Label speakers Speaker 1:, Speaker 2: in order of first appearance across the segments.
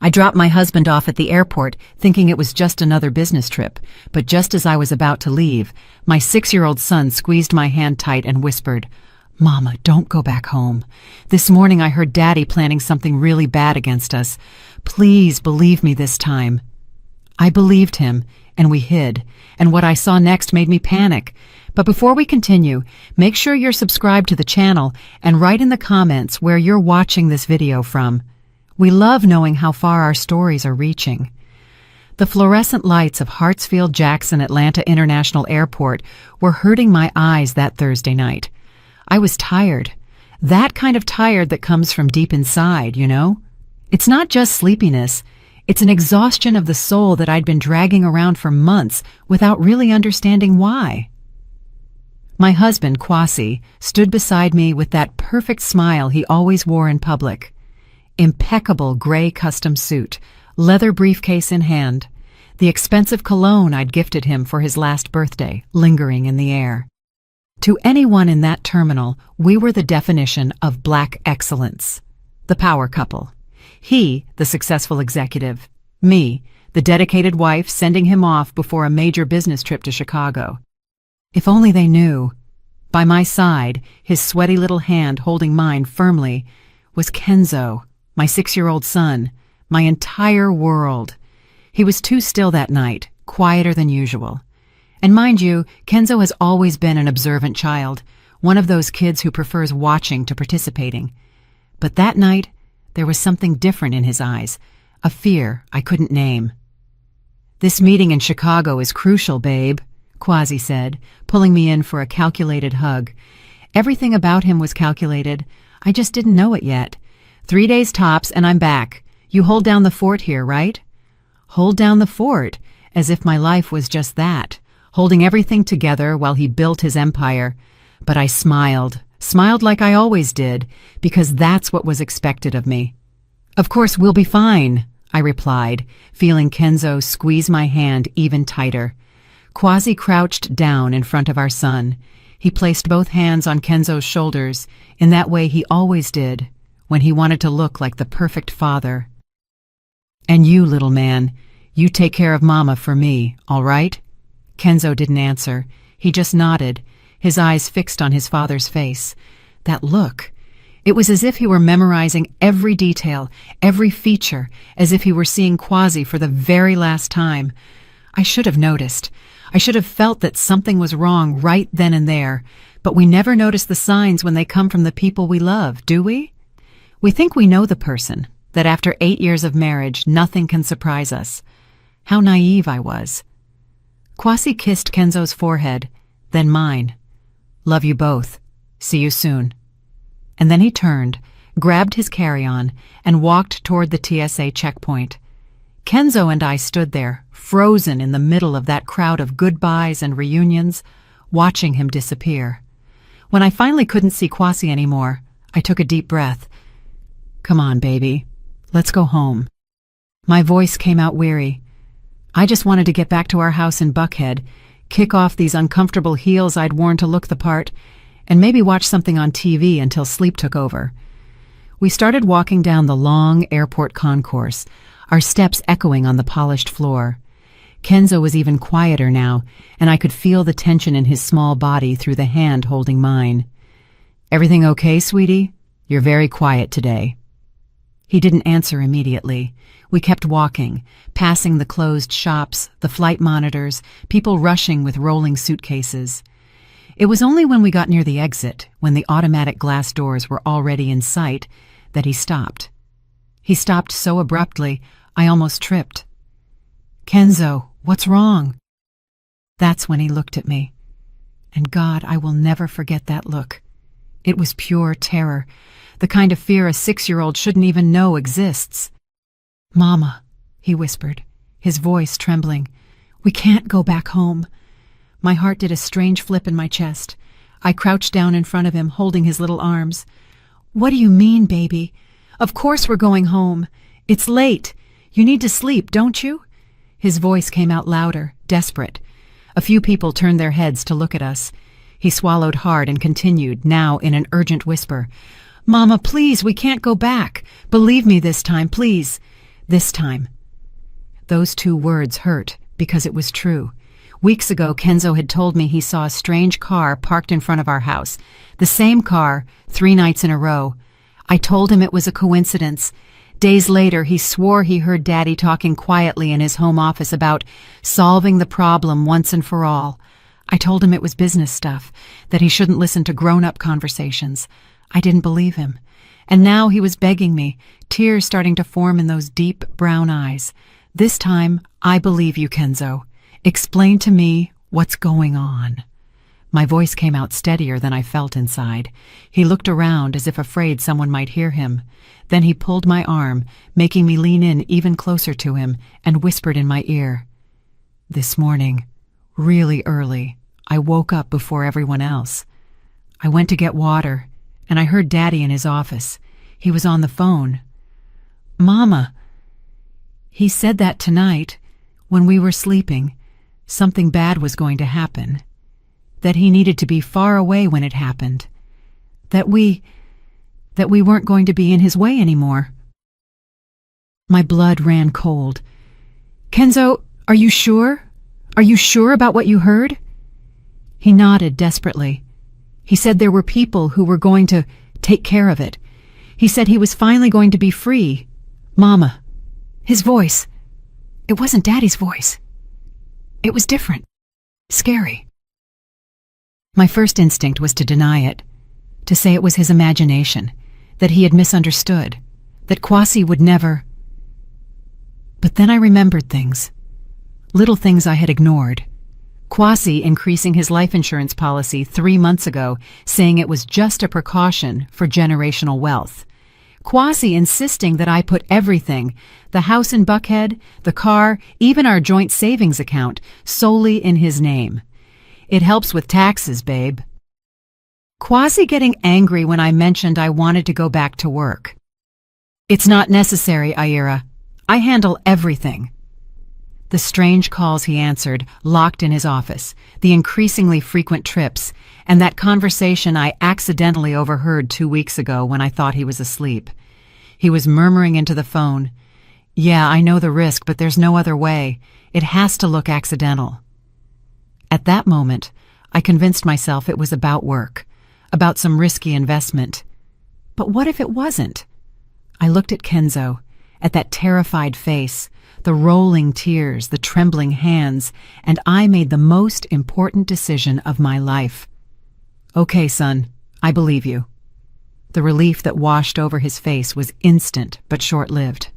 Speaker 1: I dropped my husband off at the airport, thinking it was just another business trip, but just as I was about to leave, my 6-year-old son squeezed my hand tight and whispered, "Mama, don't go back home. This morning I heard Daddy planning something really bad against us. Please believe me this time." I believed him, and we hid, and what I saw next made me panic. But before we continue, make sure you're subscribed to the channel and write in the comments where you're watching this video from. We love knowing how far our stories are reaching. The fluorescent lights of Hartsfield-Jackson Atlanta International Airport were hurting my eyes that Thursday night. I was tired. That kind of tired that comes from deep inside, you know? It's not just sleepiness. It's an exhaustion of the soul that I'd been dragging around for months without really understanding why. My husband, Kwasi, stood beside me with that perfect smile he always wore in public. Impeccable gray custom suit, leather briefcase in hand, the expensive cologne I'd gifted him for his last birthday, lingering in the air. To anyone in that terminal, we were the definition of black excellence. The power couple. He, the successful executive. Me, the dedicated wife sending him off before a major business trip to Chicago. If only they knew. By my side, his sweaty little hand holding mine firmly, was Kenzo, my 6-year-old son, my entire world. He was too still that night, quieter than usual. And mind you, Kenzo has always been an observant child, one of those kids who prefers watching to participating. But that night, there was something different in his eyes, a fear I couldn't name. "This meeting in Chicago is crucial, babe," Kwasi said, pulling me in for a calculated hug. Everything about him was calculated. I just didn't know it yet. 3 days tops and I'm back. You hold down the fort here, right? Hold down the fort, as if my life was just that, holding everything together while he built his empire. But I smiled like I always did, because that's what was expected of me. "Of course, we'll be fine," I replied, feeling Kenzo squeeze my hand even tighter. Kwasi crouched down in front of our son. He placed both hands on Kenzo's shoulders, in that way he always did, when he wanted to look like the perfect father. "And you, little man, you take care of Mama for me, all right?" Kenzo didn't answer. He just nodded, his eyes fixed on his father's face. That look. It was as if he were memorizing every detail, every feature, as if he were seeing Kwasi for the very last time. I should have noticed. I should have felt that something was wrong right then and there, but we never notice the signs when they come from the people we love, do we? We think we know the person, that after 8 years of marriage, nothing can surprise us. How naive I was. Kwasi kissed Kenzo's forehead, then mine. "Love you both. See you soon." And then he turned, grabbed his carry-on, and walked toward the TSA checkpoint. Kenzo and I stood there, frozen in the middle of that crowd of goodbyes and reunions, watching him disappear. When I finally couldn't see Kwasi anymore, I took a deep breath. "Come on, baby. Let's go home." My voice came out weary. I just wanted to get back to our house in Buckhead, kick off these uncomfortable heels I'd worn to look the part, and maybe watch something on TV until sleep took over. We started walking down the long airport concourse, our steps echoing on the polished floor. Kenzo was even quieter now, and I could feel the tension in his small body through the hand holding mine. "Everything okay, sweetie? You're very quiet today." He didn't answer immediately. We kept walking, passing the closed shops, the flight monitors, people rushing with rolling suitcases. It was only when we got near the exit, when the automatic glass doors were already in sight, that he stopped. He stopped so abruptly, I almost tripped. "Kenzo, what's wrong?" That's when he looked at me. And God, I will never forget that look. It was pure terror, the kind of fear a 6-year-old shouldn't even know exists. "Mama," he whispered, his voice trembling, "we can't go back home." My heart did a strange flip in my chest. I crouched down in front of him, holding his little arms. "What do you mean, baby? Of course we're going home. It's late. You need to sleep, don't you?" His voice came out louder, desperate. A few people turned their heads to look at us. He swallowed hard and continued, now in an urgent whisper. "Mama, please, we can't go back. Believe me this time, please. This time. Those two words hurt because it was true. Weeks ago, Kenzo had told me he saw a strange car parked in front of our house. The same car, 3 nights in a row. I told him it was a coincidence. Days later, he swore he heard Daddy talking quietly in his home office about solving the problem once and for all. I told him it was business stuff, that he shouldn't listen to grown-up conversations. I didn't believe him. And now he was begging me, tears starting to form in those deep brown eyes. This time, I believe you, Kenzo. Explain to me what's going on. My voice came out steadier than I felt inside. He looked around as if afraid someone might hear him. Then he pulled my arm, making me lean in even closer to him, and whispered in my ear. This morning, really early, I woke up before everyone else. I went to get water, and I heard Daddy in his office. He was on the phone. Mama, he said that tonight, when we were sleeping, something bad was going to happen. That he needed to be far away when it happened. That we weren't going to be in his way anymore. My blood ran cold. Kenzo, are you sure? Are you sure about what you heard? He nodded desperately. He said there were people who were going to take care of it. He said he was finally going to be free. Mama, his voice. It wasn't Daddy's voice. It was different. Scary. My first instinct was to deny it, to say it was his imagination, that he had misunderstood, that Kwasi would never. But then I remembered things, little things I had ignored. Kwasi increasing his life insurance policy 3 months ago, saying it was just a precaution for generational wealth. Kwasi insisting that I put everything, the house in Buckhead, the car, even our joint savings account, solely in his name. It helps with taxes, babe. Kwasi getting angry when I mentioned I wanted to go back to work. It's not necessary, Ira. I handle everything. The strange calls he answered, locked in his office, the increasingly frequent trips, and that conversation I accidentally overheard 2 weeks ago when I thought he was asleep. He was murmuring into the phone, "Yeah, I know the risk, but there's no other way. It has to look accidental." At that moment, I convinced myself it was about work, about some risky investment. But what if it wasn't? I looked at Kenzo, at that terrified face, the rolling tears, the trembling hands, and I made the most important decision of my life. Okay, son, I believe you. The relief that washed over his face was instant but short-lived.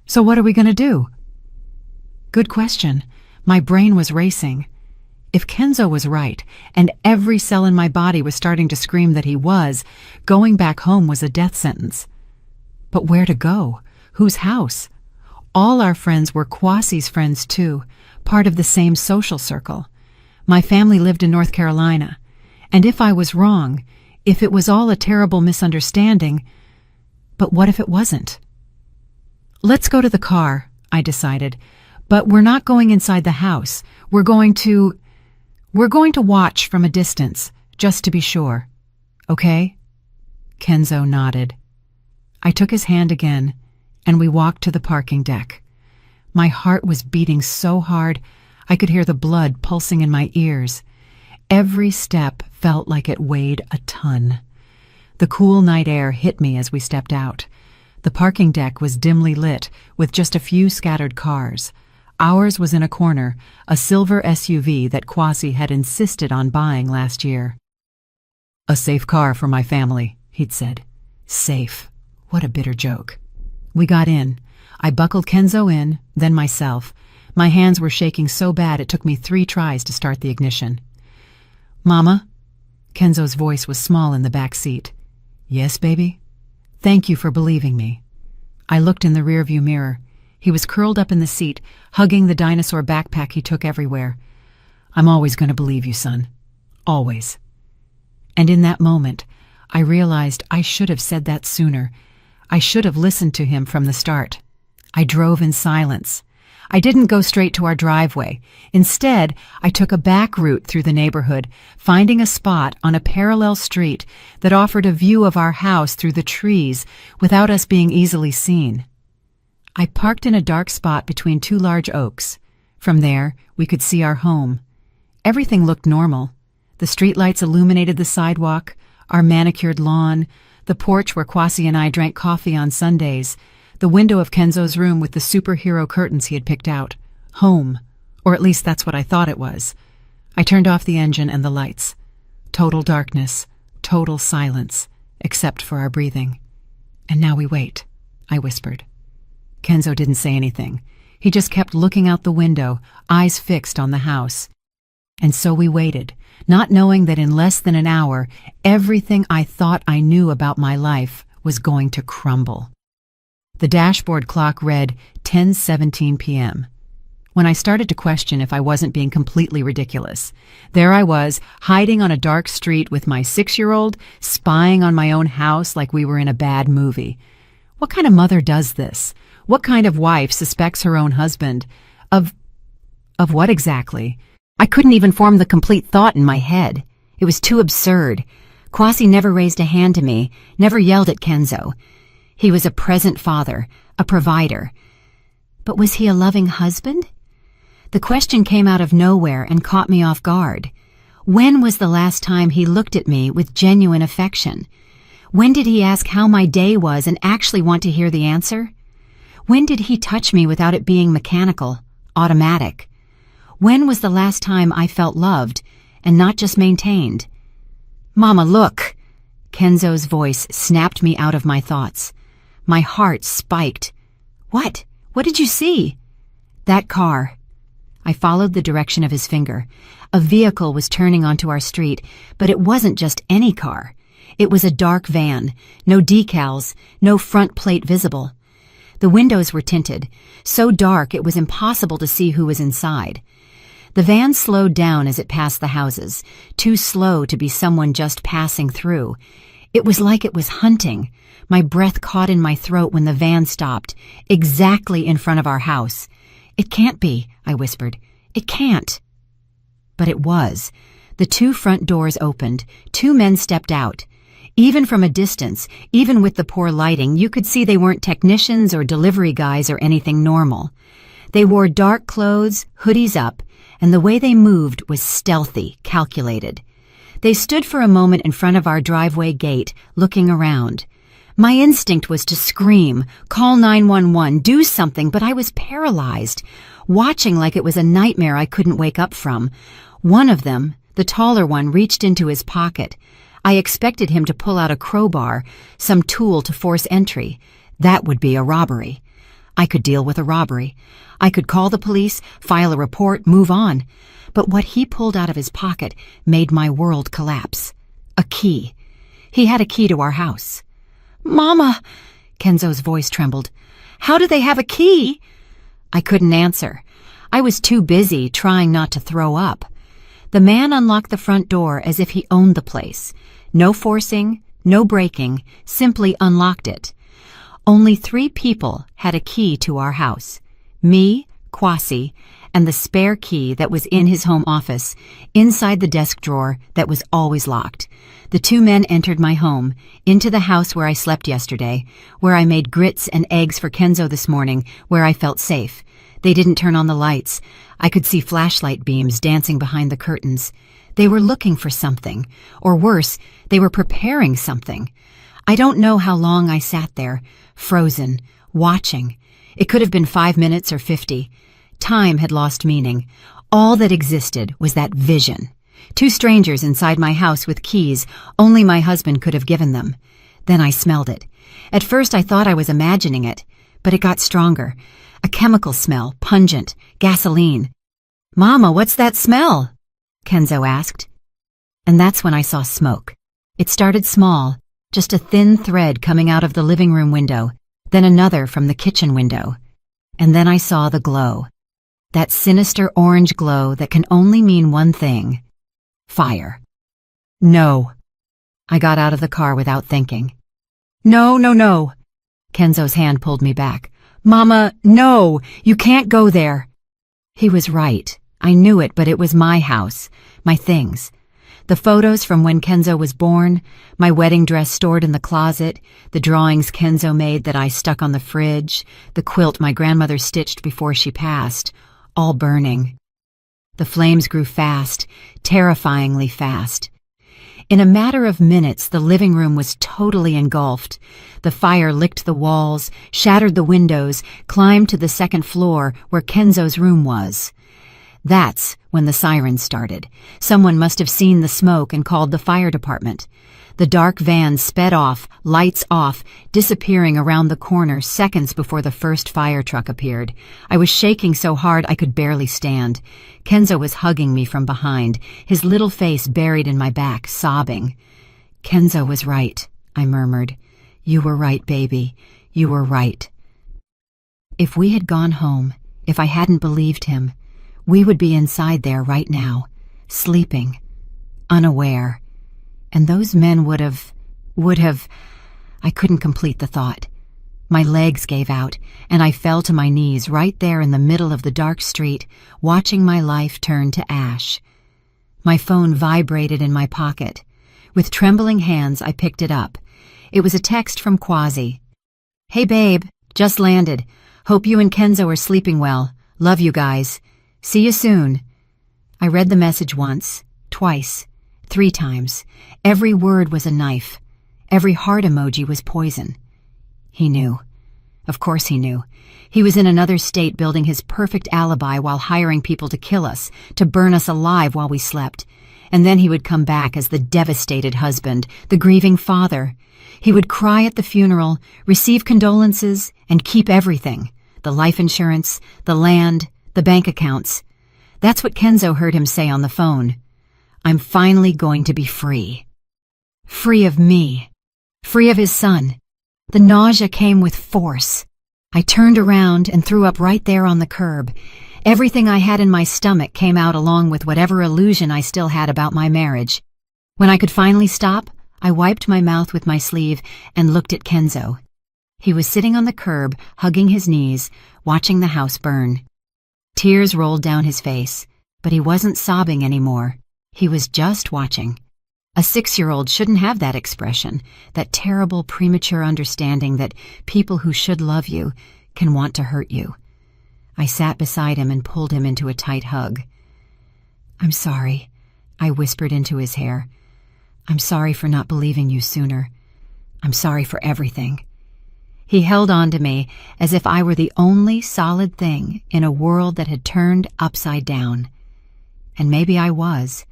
Speaker 1: So what are we going to do? Good question. My brain was racing. If Kenzo was right, and every cell in my body was starting to scream that he was, going back home was a death sentence. But where to go? Whose house? All our friends were Kwasi's friends too, part of the same social circle. My family lived in North Carolina. And if I was wrong, if it was all a terrible misunderstanding, but what if it wasn't? Let's go to the car, I decided, but we're not going inside the house. We're going to watch from a distance, just to be sure. Okay? Kenzo nodded. I took his hand again, and we walked to the parking deck. My heart was beating so hard, I could hear the blood pulsing in my ears. Every step felt like it weighed a ton. The cool night air hit me as we stepped out. The parking deck was dimly lit, with just a few scattered cars. Ours was in a corner, a silver SUV that Kwasi had insisted on buying last year. "A safe car for my family," he'd said. Safe. What a bitter joke. We got in. I buckled Kenzo in, then myself. My hands were shaking so bad it took me 3 tries to start the ignition. "Mama?" Kenzo's voice was small in the back seat. "Yes, baby?" "Thank you for believing me." I looked in the rearview mirror. He was curled up in the seat, hugging the dinosaur backpack he took everywhere. "I'm always going to believe you, son. Always." And in that moment, I realized I should have said that sooner. I should have listened to him from the start. I drove in silence. I didn't go straight to our driveway. Instead, I took a back route through the neighborhood, finding a spot on a parallel street that offered a view of our house through the trees without us being easily seen. I parked in a dark spot between two large oaks. From there, we could see our home. Everything looked normal. The streetlights illuminated the sidewalk, our manicured lawn, the porch where Kwasi and I drank coffee on Sundays, the window of Kenzo's room with the superhero curtains he had picked out. Home. Or at least that's what I thought it was. I turned off the engine and the lights. Total darkness, total silence, except for our breathing. "And now we wait," I whispered. Kenzo didn't say anything. He just kept looking out the window, eyes fixed on the house. And so we waited, not knowing that in less than an hour, everything I thought I knew about my life was going to crumble. The dashboard clock read 10:17 p.m. When I started to question if I wasn't being completely ridiculous, there I was, hiding on a dark street with my 6-year-old, spying on my own house like we were in a bad movie. What kind of mother does this? What kind of wife suspects her own husband? Of what exactly? I couldn't even form the complete thought in my head. It was too absurd. Kwasi never raised a hand to me, never yelled at Kenzo. He was a present father, a provider. But was he a loving husband? The question came out of nowhere and caught me off guard. When was the last time he looked at me with genuine affection? When did he ask how my day was and actually want to hear the answer? When did he touch me without it being mechanical, automatic? When was the last time I felt loved and not just maintained? "Mama, look!" Kenzo's voice snapped me out of my thoughts. My heart spiked. "What? What did you see?" "That car." I followed the direction of his finger. A vehicle was turning onto our street, but it wasn't just any car. It was a dark van, no decals, no front plate visible. The windows were tinted, so dark it was impossible to see who was inside. The van slowed down as it passed the houses, too slow to be someone just passing through. It was like it was hunting. My breath caught in my throat when the van stopped, exactly in front of our house. "It can't be," I whispered. "It can't." But it was. The two front doors opened. Two men stepped out. Even from a distance, even with the poor lighting, you could see they weren't technicians or delivery guys or anything normal. They wore dark clothes, hoodies up, and the way they moved was stealthy, calculated. They stood for a moment in front of our driveway gate, looking around. My instinct was to scream, call 911, do something, but I was paralyzed, watching like it was a nightmare I couldn't wake up from. One of them, the taller one, reached into his pocket. I expected him to pull out a crowbar, some tool to force entry. That would be a robbery. I could deal with a robbery. I could call the police, file a report, move on. But what he pulled out of his pocket made my world collapse. A key. He had a key to our house. "Mama!" Kenzo's voice trembled. "How do they have a key?" I couldn't answer. I was too busy trying not to throw up. The man unlocked the front door as if he owned the place. No forcing, no breaking, simply unlocked it. Only 3 people had a key to our house. Me, Kwasi, and the spare key that was in his home office, inside the desk drawer that was always locked. The 2 men entered my home, into the house where I slept yesterday, where I made grits and eggs for Kenzo this morning, where I felt safe. They didn't turn on the lights. I could see flashlight beams dancing behind the curtains. They were looking for something, or worse, they were preparing something. I don't know how long I sat there, frozen, watching. It could have been 5 minutes or 50. Time had lost meaning. All that existed was that vision. 2 strangers inside my house with keys, only my husband could have given them. Then I smelled it. At first I thought I was imagining it, but it got stronger. A chemical smell, pungent, gasoline. "Mama, what's that smell?" Kenzo asked. And that's when I saw smoke. It started small, just a thin thread coming out of the living room window, then another from the kitchen window. And then I saw the glow. That sinister orange glow that can only mean one thing. Fire. No. I got out of the car without thinking. No, no, no. Kenzo's hand pulled me back. "Mama, no, you can't go there." He was right. I knew it, but it was my house, my things. The photos from when Kenzo was born, my wedding dress stored in the closet, the drawings Kenzo made that I stuck on the fridge, the quilt my grandmother stitched before she passed, all burning. The flames grew fast, terrifyingly fast. In a matter of minutes, the living room was totally engulfed. The fire licked the walls, shattered the windows, climbed to the second floor where Kenzo's room was. That's when the sirens started. Someone must have seen the smoke and called the fire department. The dark van sped off, lights off, disappearing around the corner seconds before the first fire truck appeared. I was shaking so hard I could barely stand. Kenzo was hugging me from behind, his little face buried in my back, sobbing. "Kenzo was right," I murmured. "You were right, baby. You were right." If we had gone home, if I hadn't believed him, we would be inside there right now, sleeping, unaware. And those men would have... I couldn't complete the thought. My legs gave out, and I fell to my knees right there in the middle of the dark street, watching my life turn to ash. My phone vibrated in my pocket. With trembling hands, I picked it up. It was a text from Quasi. "Hey babe, just landed. Hope you and Kenzo are sleeping well. Love you guys. See you soon." I read the message once, twice, 3 times. Every word was a knife. Every heart emoji was poison. He knew. Of course he knew. He was in another state building his perfect alibi while hiring people to kill us, to burn us alive while we slept. And then he would come back as the devastated husband, the grieving father. He would cry at the funeral, receive condolences, and keep everything. The life insurance, the land, the bank accounts. That's what Kenzo heard him say on the phone. "I'm finally going to be free." Free of me. Free of his son. The nausea came with force. I turned around and threw up right there on the curb. Everything I had in my stomach came out along with whatever illusion I still had about my marriage. When I could finally stop, I wiped my mouth with my sleeve and looked at Kenzo. He was sitting on the curb, hugging his knees, watching the house burn. Tears rolled down his face, but he wasn't sobbing anymore. He was just watching. A 6-year-old shouldn't have that expression, that terrible premature understanding that people who should love you can want to hurt you. I sat beside him and pulled him into a tight hug. "I'm sorry," I whispered into his hair. "I'm sorry for not believing you sooner. I'm sorry for everything." He held on to me as if I were the only solid thing in a world that had turned upside down. And maybe I was.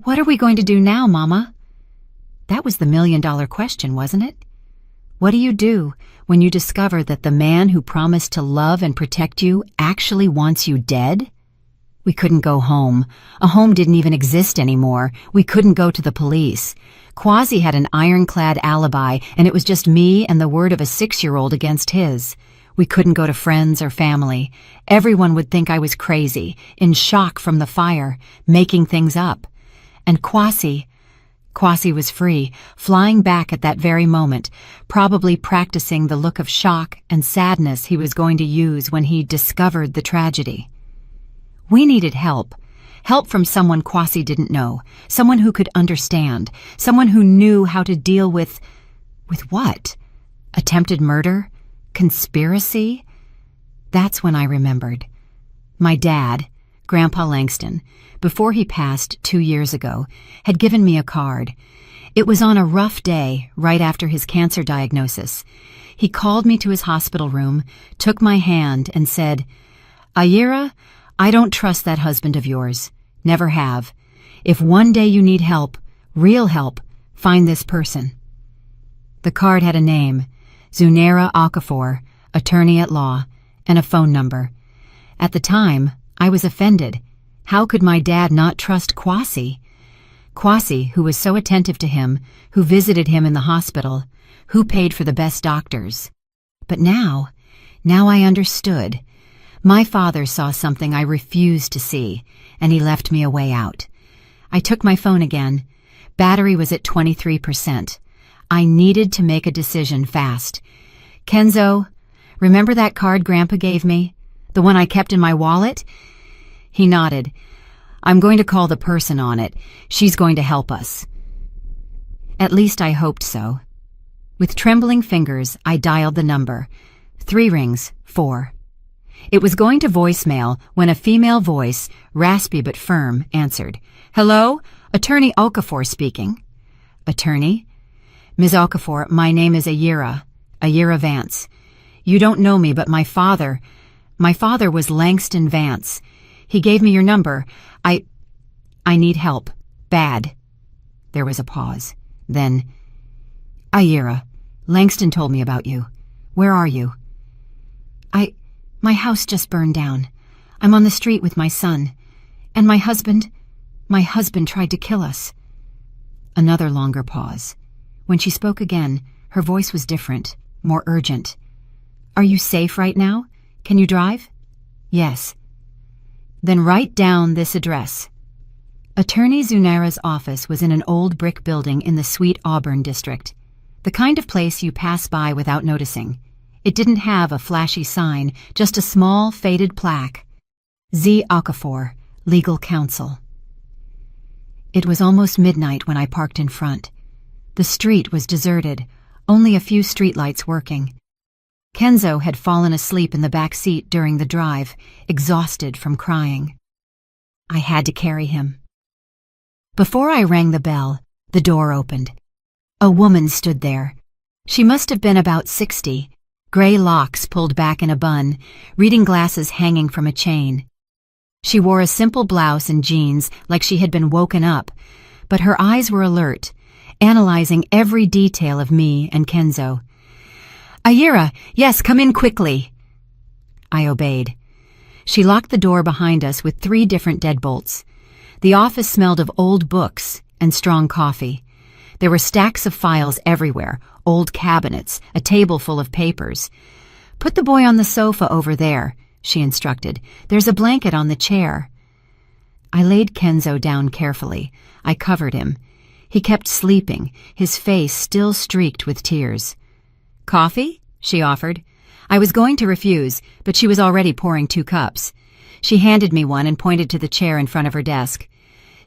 Speaker 1: "What are we going to do now, Mama?" That was the million-dollar question, wasn't it? What do you do when you discover that the man who promised to love and protect you actually wants you dead? We couldn't go home. A home didn't even exist anymore. We couldn't go to the police. Quasi had an ironclad alibi, and it was just me and the word of a 6-year-old against his. We couldn't go to friends or family. Everyone would think I was crazy, in shock from the fire, making things up. And Quasi was free, flying back at that very moment, probably practicing the look of shock and sadness he was going to use when he discovered the tragedy. We needed help. Help from someone Quasi didn't know, someone who could understand, someone who knew how to deal with what? Attempted murder? Conspiracy? That's when I remembered. My dad, Grandpa Langston, before he passed 2 years ago, had given me a card. It was on a rough day, right after his cancer diagnosis. He called me to his hospital room, took my hand, and said, "Ayira, I don't trust that husband of yours. Never have. If one day you need help, real help, find this person." The card had a name, Zunaira Okafor, attorney at law, and a phone number. At the time, I was offended. How could my dad not trust Quasi? Quasi, who was so attentive to him, who visited him in the hospital, who paid for the best doctors. But now I understood. My father saw something I refused to see, and he left me a way out. I took my phone again. Battery was at 23%. I needed to make a decision fast. "Kenzo, remember that card Grandpa gave me? The one I kept in my wallet?" He nodded. I'm going to call the person on it. She's going to help us." At least I hoped so. With trembling fingers, I dialed the number. 3 rings, 4. It was going to voicemail when a female voice, raspy but firm, answered. "Hello? Attorney Okafor speaking." "Attorney?" "Ms. Okafor, my name is Ayira Vance. You don't know me, but my father was Langston Vance. He gave me your number. I need help. Bad." There was a pause. Then, "Ayira, Langston told me about you. Where are you?" My house just burned down. I'm on the street with my son. And my husband tried to kill us." Another longer pause. When she spoke again, her voice was different, more urgent. "Are you safe right now? Can you drive?" "Yes." "Then write down this address." Attorney Zunara's office was in an old brick building in the Sweet Auburn district, the kind of place you pass by without noticing. It didn't have a flashy sign, just a small, faded plaque. Z. Okafor, Legal Counsel. It was almost midnight when I parked in front. The street was deserted, only a few streetlights working. Kenzo had fallen asleep in the back seat during the drive, exhausted from crying. I had to carry him. Before I rang the bell, the door opened. A woman stood there. She must have been about 60, gray locks pulled back in a bun, reading glasses hanging from a chain. She wore a simple blouse and jeans like she had been woken up, but her eyes were alert, analyzing every detail of me and Kenzo. "Ayira, yes, come in quickly." I obeyed. She locked the door behind us with 3 different deadbolts. The office smelled of old books and strong coffee. There were stacks of files everywhere, old cabinets, a table full of papers. "Put the boy on the sofa over there," she instructed. "There's a blanket on the chair." I laid Kenzo down carefully. I covered him. He kept sleeping, his face still streaked with tears. "Coffee?" she offered. I was going to refuse, but she was already pouring 2 cups. She handed me one and pointed to the chair in front of her desk.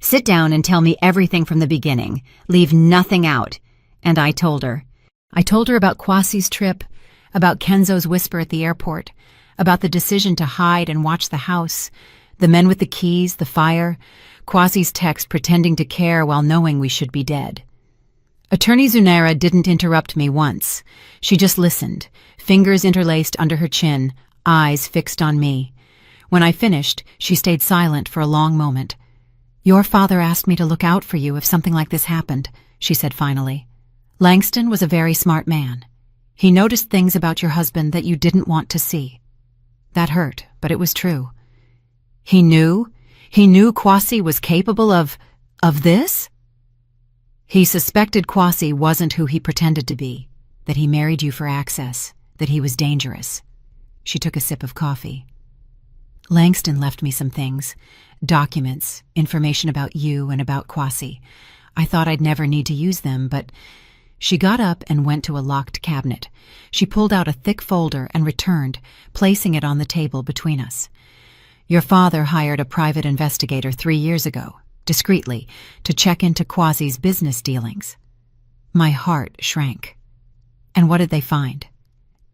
Speaker 1: "Sit down and tell me everything from the beginning. Leave nothing out." And I told her. I told her about Kwasi's trip, about Kenzo's whisper at the airport, about the decision to hide and watch the house, the men with the keys, the fire, Kwasi's text pretending to care while knowing we should be dead. Attorney Zunara didn't interrupt me once. She just listened, fingers interlaced under her chin, eyes fixed on me. When I finished, she stayed silent for a long moment. "Your father asked me to look out for you if something like this happened," she said finally. "Langston was a very smart man. He noticed things about your husband that you didn't want to see." That hurt, but it was true. He knew Kwasi was capable of this? "He suspected Kwasi wasn't who he pretended to be, that he married you for access, that he was dangerous." She took a sip of coffee. "Langston left me some things, documents, information about you and about Kwasi. I thought I'd never need to use them, but..." She got up and went to a locked cabinet. She pulled out a thick folder and returned, placing it on the table between us. "Your father hired a private investigator 3 years ago, discreetly, to check into Kwasi's business dealings." My heart shrank. "And what did they find?"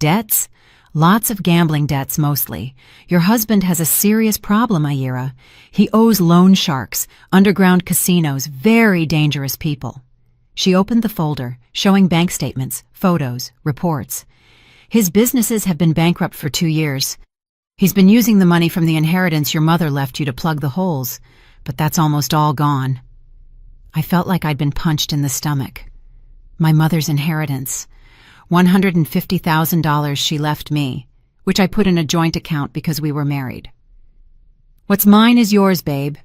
Speaker 1: "Debts? Lots of gambling debts, mostly. Your husband has a serious problem, Ayira. He owes loan sharks, underground casinos, very dangerous people." She opened the folder, showing bank statements, photos, reports. "His businesses have been bankrupt for 2 years. He's been using the money from the inheritance your mother left you to plug the holes, but that's almost all gone." I felt like I'd been punched in the stomach. My mother's inheritance. $150,000 she left me, which I put in a joint account because we were married. "What's mine is yours, babe."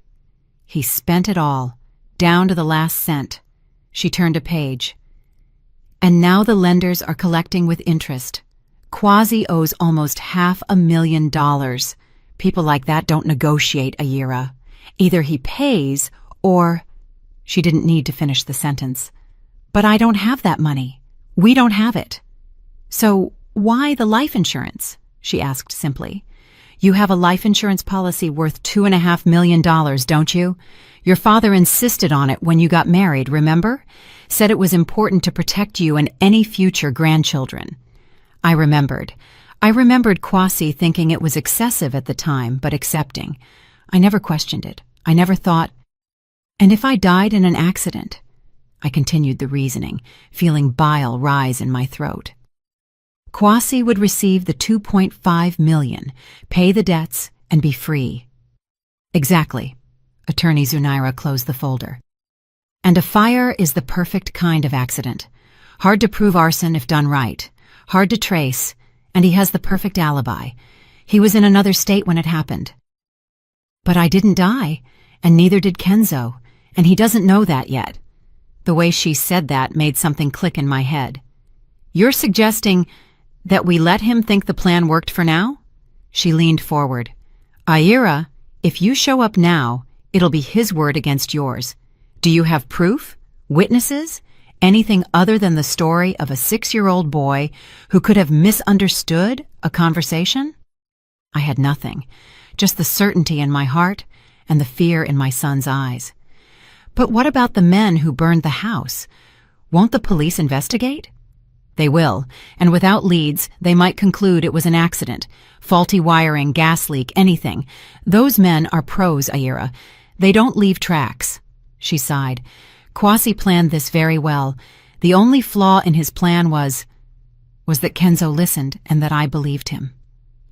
Speaker 1: He spent it all, down to the last cent. She turned a page. "And now the lenders are collecting with interest. Kwasi owes almost $500,000. People like that don't negotiate, Ayira. Either he pays or..." She didn't need to finish the sentence. "But I don't have that money. We don't have it." "So why the life insurance?" she asked simply. You have a life insurance policy worth $2.5 million, don't you? Your father insisted on it when you got married, remember? Said it was important to protect you and any future grandchildren. I remembered. Kwasi thinking it was excessive at the time, but accepting. I never questioned it. I never thought, and if I died in an accident? I continued the reasoning, feeling bile rise in my throat. Kwasi would receive the $2.5 million, pay the debts, and be free. Exactly. Attorney Zunaira closed the folder. And a fire is the perfect kind of accident. Hard to prove arson if done right. Hard to trace, and he has the perfect alibi. He was in another state when it happened. But I didn't die, and neither did Kenzo, and he doesn't know that yet. The way she said that made something click in my head. You're suggesting that we let him think the plan worked for now? She leaned forward. Aira, if you show up now, it'll be his word against yours. Do you have proof? Witnesses? Anything other than the story of a 6-year-old boy who could have misunderstood a conversation? I had nothing, just the certainty in my heart and the fear in my son's eyes. But what about the men who burned the house? Won't the police investigate? They will, and without leads, they might conclude it was an accident. Faulty wiring, gas leak, anything. Those men are pros, Aira. They don't leave tracks. She sighed. Kwasi planned this very well. The only flaw in his plan was that Kenzo listened and that I believed him.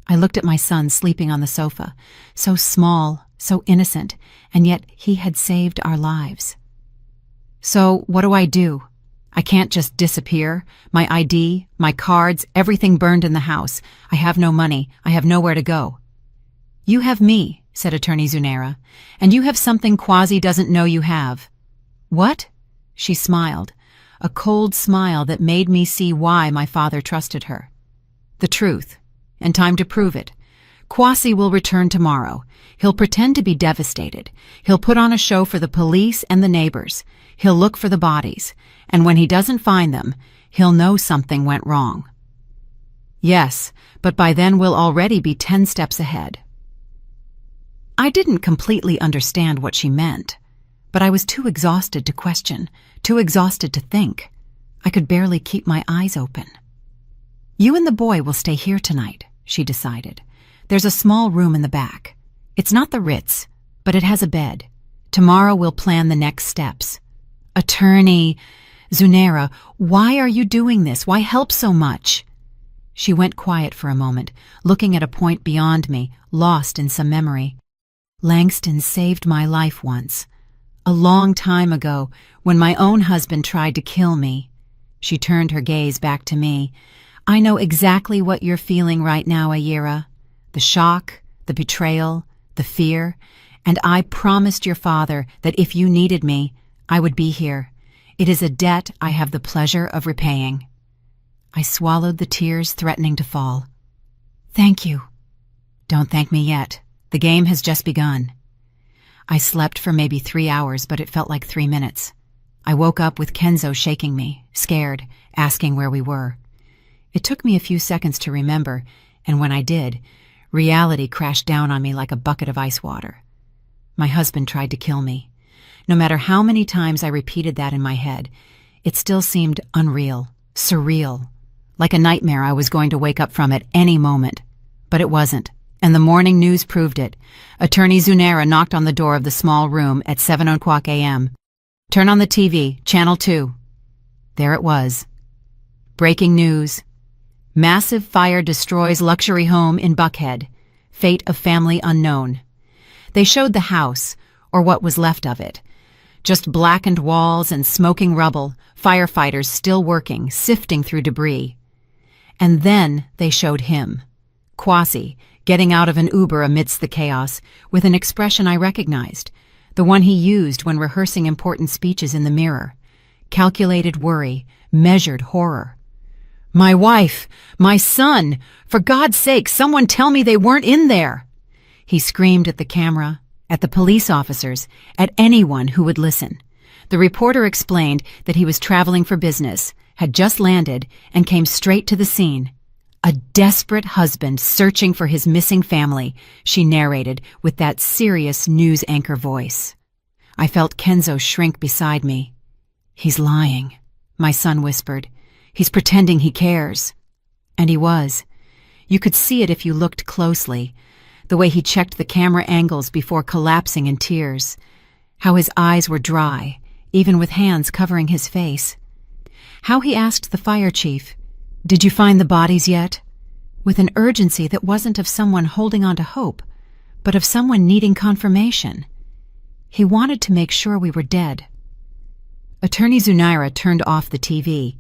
Speaker 1: I looked at my son sleeping on the sofa, so small, so innocent, and yet he had saved our lives. So what do? I can't just disappear. My ID, my cards, everything burned in the house. I have no money. I have nowhere to go. You have me, said Attorney Zunaira, and you have something Kwasi doesn't know you have. What? She smiled, a cold smile that made me see why my father trusted her. The truth, and time to prove it. Kwasi will return tomorrow. He'll pretend to be devastated. He'll put on a show for the police and the neighbors. He'll look for the bodies, and when he doesn't find them, he'll know something went wrong. Yes, but by then we'll already be 10 steps ahead. I didn't completely understand what she meant, but I was too exhausted to question, too exhausted to think. I could barely keep my eyes open. You and the boy will stay here tonight, she decided. There's a small room in the back. It's not the Ritz, but it has a bed. Tomorrow we'll plan the next steps. Attorney Zunaira, why are you doing this? Why help so much? She went quiet for a moment, looking at a point beyond me, lost in some memory. Langston saved my life once. A long time ago, when my own husband tried to kill me. She turned her gaze back to me. I know exactly what you're feeling right now, Aira. The shock, the betrayal, the fear, and I promised your father that if you needed me, I would be here. It is a debt I have the pleasure of repaying. I swallowed the tears threatening to fall. Thank you. Don't thank me yet. The game has just begun. I slept for maybe 3 hours, but it felt like 3 minutes. I woke up with Kenzo shaking me, scared, asking where we were. It took me a few seconds to remember, and when I did, reality crashed down on me like a bucket of ice water. My husband tried to kill me. No matter how many times I repeated that in my head, it still seemed unreal, surreal, like a nightmare I was going to wake up from at any moment. But it wasn't, and the morning news proved it. Attorney Zunaira knocked on the door of the small room at 7 o'clock a.m. Turn on the TV, Channel 2. There it was. Breaking news. Massive fire destroys luxury home in Buckhead. Fate of family unknown. They showed the house, or what was left of it. Just blackened walls and smoking rubble, firefighters still working, sifting through debris. And then they showed him, Kwasi, getting out of an Uber amidst the chaos, with an expression I recognized, the one he used when rehearsing important speeches in the mirror. Calculated worry, measured horror. My wife, my son, for God's sake, someone tell me they weren't in there. He screamed at the camera, at the police officers, at anyone who would listen. The reporter explained that he was traveling for business, had just landed, and came straight to the scene. A desperate husband searching for his missing family, she narrated with that serious news anchor voice. I felt Kenzo shrink beside me. He's lying, my son whispered. He's pretending he cares. And he was. You could see it if you looked closely, the way he checked the camera angles before collapsing in tears, how his eyes were dry, even with hands covering his face. How he asked the fire chief, "Did you find the bodies yet?" with an urgency that wasn't of someone holding on to hope, but of someone needing confirmation. He wanted to make sure we were dead. Attorney Zunaira turned off the TV.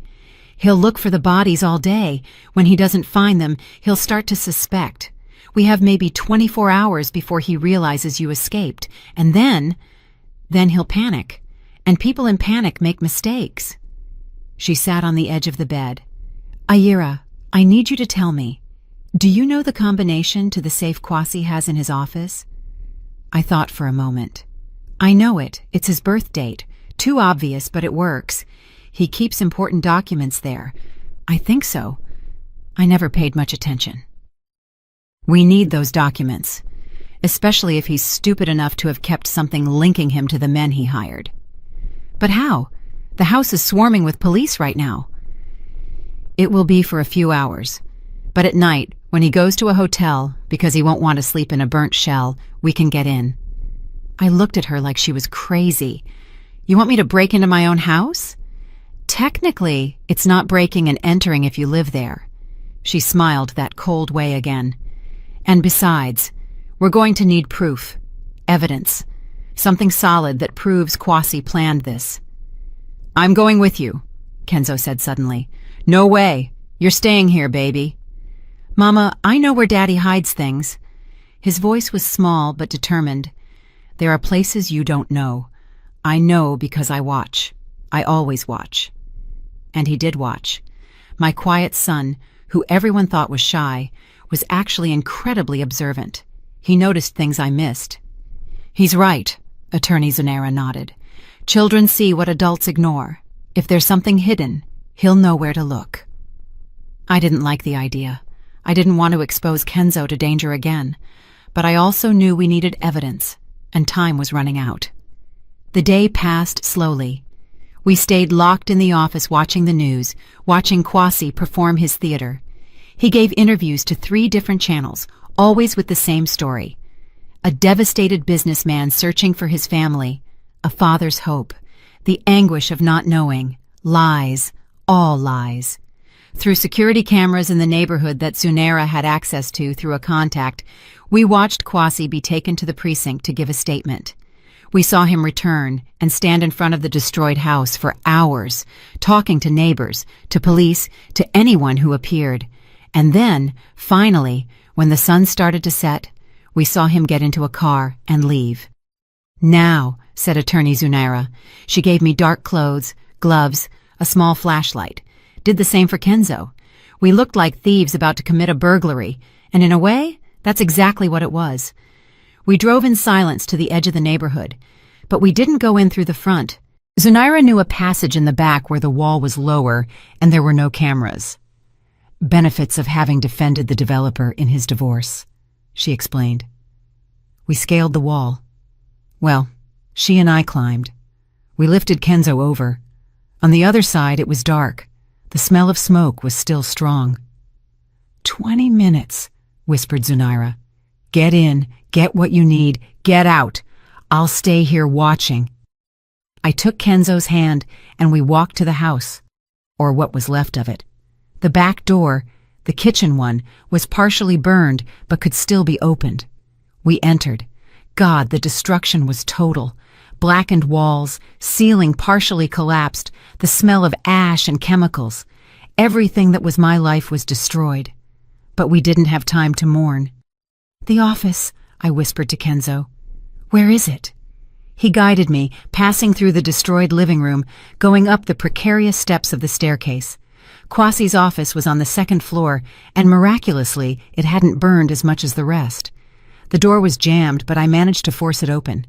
Speaker 1: He'll look for the bodies all day. When he doesn't find them, he'll start to suspect. We have maybe 24 hours before he realizes you escaped, and then he'll panic. And people in panic make mistakes. She sat on the edge of the bed. Ayira, I need you to tell me, do you know the combination to the safe Kwasi has in his office? I thought for a moment. I know it. It's his birth date. Too obvious, but it works. He keeps important documents there. I think so. I never paid much attention. We need those documents, especially if he's stupid enough to have kept something linking him to the men he hired. But how? The house is swarming with police right now. It will be for a few hours. But at night, when he goes to a hotel, because he won't want to sleep in a burnt shell, we can get in. I looked at her like she was crazy. You want me to break into my own house? Technically, it's not breaking and entering if you live there. She smiled that cold way again. And besides, we're going to need proof, evidence, something solid that proves Kwasi planned this. I'm going with you, Kenzo said suddenly. No way. You're staying here, baby. Mama, I know where Daddy hides things. His voice was small but determined. There are places you don't know. I know because I watch. I always watch. And he did watch. My quiet son, who everyone thought was shy, was actually incredibly observant. He noticed things I missed. He's right, Attorney Zunaira nodded. Children see what adults ignore. If there's something hidden, he'll know where to look. I didn't like the idea. I didn't want to expose Kenzo to danger again, but I also knew we needed evidence, and time was running out. The day passed slowly. We stayed locked in the office watching the news, watching Kwasi perform his theater. He gave interviews to 3 different channels, always with the same story. A devastated businessman searching for his family, a father's hope, the anguish of not knowing, lies, all lies. Through security cameras in the neighborhood that Zunaira had access to through a contact, we watched Kwasi be taken to the precinct to give a statement. We saw him return and stand in front of the destroyed house for hours, talking to neighbors, to police, to anyone who appeared. And then, finally, when the sun started to set, we saw him get into a car and leave. Now, said Attorney Zunaira. She gave me dark clothes, gloves, a small flashlight. Did the same for Kenzo. We looked like thieves about to commit a burglary, and in a way, that's exactly what it was. We drove in silence to the edge of the neighborhood, but we didn't go in through the front. Zunaira knew a passage in the back where the wall was lower and there were no cameras. Benefits of having defended the developer in his divorce, she explained. We scaled the wall. Well, she and I climbed. We lifted Kenzo over. On the other side, it was dark. The smell of smoke was still strong. 20 minutes, whispered Zunaira. Get in, get what you need, get out. I'll stay here watching. I took Kenzo's hand and we walked to the house, or what was left of it. The back door, the kitchen one, was partially burned but could still be opened. We entered. God, the destruction was total. Blackened walls, ceiling partially collapsed, the smell of ash and chemicals. Everything that was my life was destroyed. But we didn't have time to mourn. The office, I whispered to Kenzo. Where is it? He guided me, passing through the destroyed living room, going up the precarious steps of the staircase. Kwasi's office was on the 2nd floor, and miraculously, it hadn't burned as much as the rest. The door was jammed, but I managed to force it open.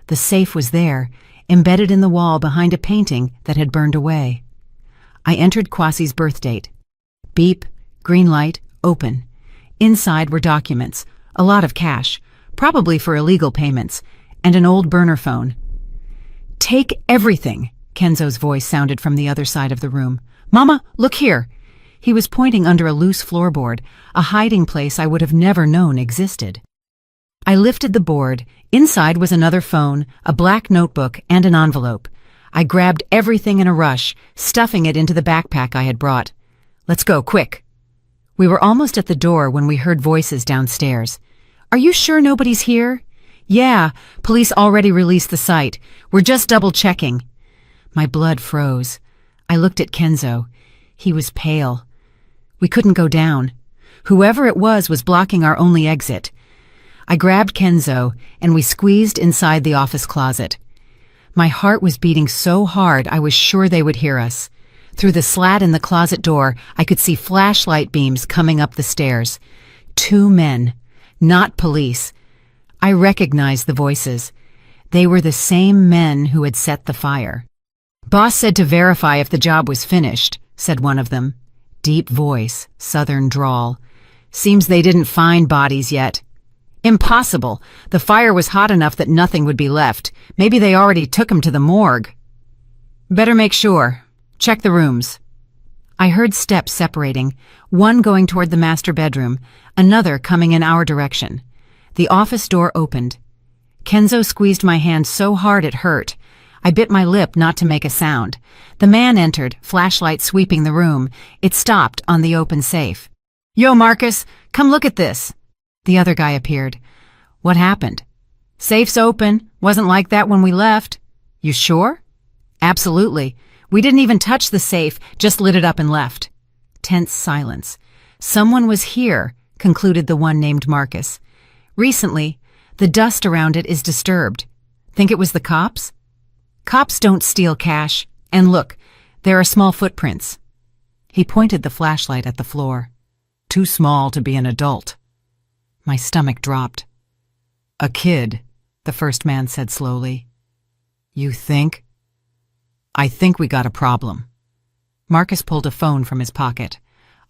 Speaker 1: The safe was there, embedded in the wall behind a painting that had burned away. I entered Kwasi's birth date. Beep, green light, open. Inside were documents, a lot of cash, probably for illegal payments, and an old burner phone. "Take everything," Kenzo's voice sounded from the other side of the room. "Mama, look here." He was pointing under a loose floorboard, a hiding place I would have never known existed. I lifted the board. Inside was another phone, a black notebook, and an envelope. I grabbed everything in a rush, stuffing it into the backpack I had brought. "Let's go, quick." We were almost at the door when we heard voices downstairs. "Are you sure nobody's here?" "Yeah, police already released the site. We're just double-checking." My blood froze. I looked at Kenzo. He was pale. We couldn't go down. Whoever it was blocking our only exit. I grabbed Kenzo, and we squeezed inside the office closet. My heart was beating so hard I was sure they would hear us. Through the slat in the closet door, I could see flashlight beams coming up the stairs. 2 men, not police. I recognized the voices. They were the same men who had set the fire. "Boss said to verify if the job was finished," said one of them. Deep voice, southern drawl. "Seems they didn't find bodies yet." "Impossible. The fire was hot enough that nothing would be left. Maybe they already took him to the morgue." "Better make sure. Check the rooms." I heard steps separating, one going toward the master bedroom, another coming in our direction. The office door opened. Kenzo squeezed my hand so hard it hurt. I bit my lip not to make a sound. The man entered, flashlight sweeping the room. It stopped on the open safe. "Yo, Marcus, come look at this." The other guy appeared. "What happened?" "Safe's open. Wasn't like that when we left." "You sure?" "Absolutely. We didn't even touch the safe, just lit it up and left." Tense silence. "Someone was here," concluded the one named Marcus. "Recently, the dust around it is disturbed. Think it was the cops?" "Cops don't steal cash. And look, there are small footprints." He pointed the flashlight at the floor. "Too small to be an adult." My stomach dropped. "A kid," the first man said slowly. "You think?" "I think we got a problem." Marcus pulled a phone from his pocket.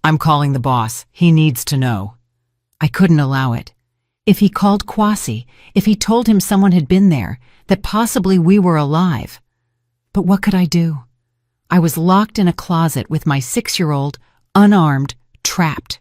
Speaker 1: "I'm calling the boss. He needs to know." I couldn't allow it. If he called Kwasi, if he told him someone had been there, that possibly we were alive. But what could I do? I was locked in a closet with my 6-year-old, unarmed, trapped.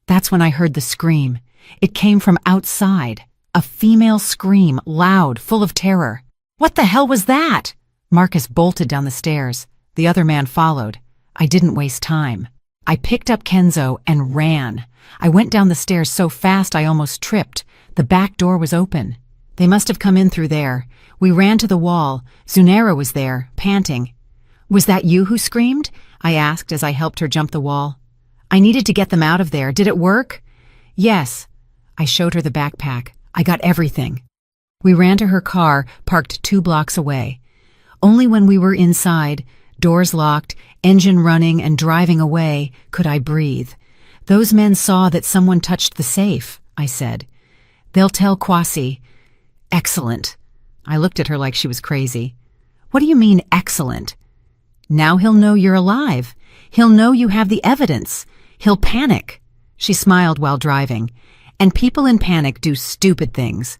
Speaker 1: That's when I heard the scream. It came from outside. A female scream, loud, full of terror. "What the hell was that?" Marcus bolted down the stairs. The other man followed. I didn't waste time. I picked up Kenzo and ran. I went down the stairs so fast I almost tripped. The back door was open. They must have come in through there. We ran to the wall. Zunera was there, panting. "Was that you who screamed?" I asked as I helped her jump the wall. "I needed to get them out of there. Did it work?" "Yes." I showed her the backpack. "I got everything." We ran to her car, parked 2 blocks away. Only when we were inside, doors locked, engine running and driving away, could I breathe. "Those men saw that someone touched the safe," I said. "They'll tell Kwasi." "Excellent." I looked at her like she was crazy. "What do you mean, excellent?" "Now he'll know you're alive. He'll know you have the evidence. He'll panic." She smiled while driving. "And people in panic do stupid things."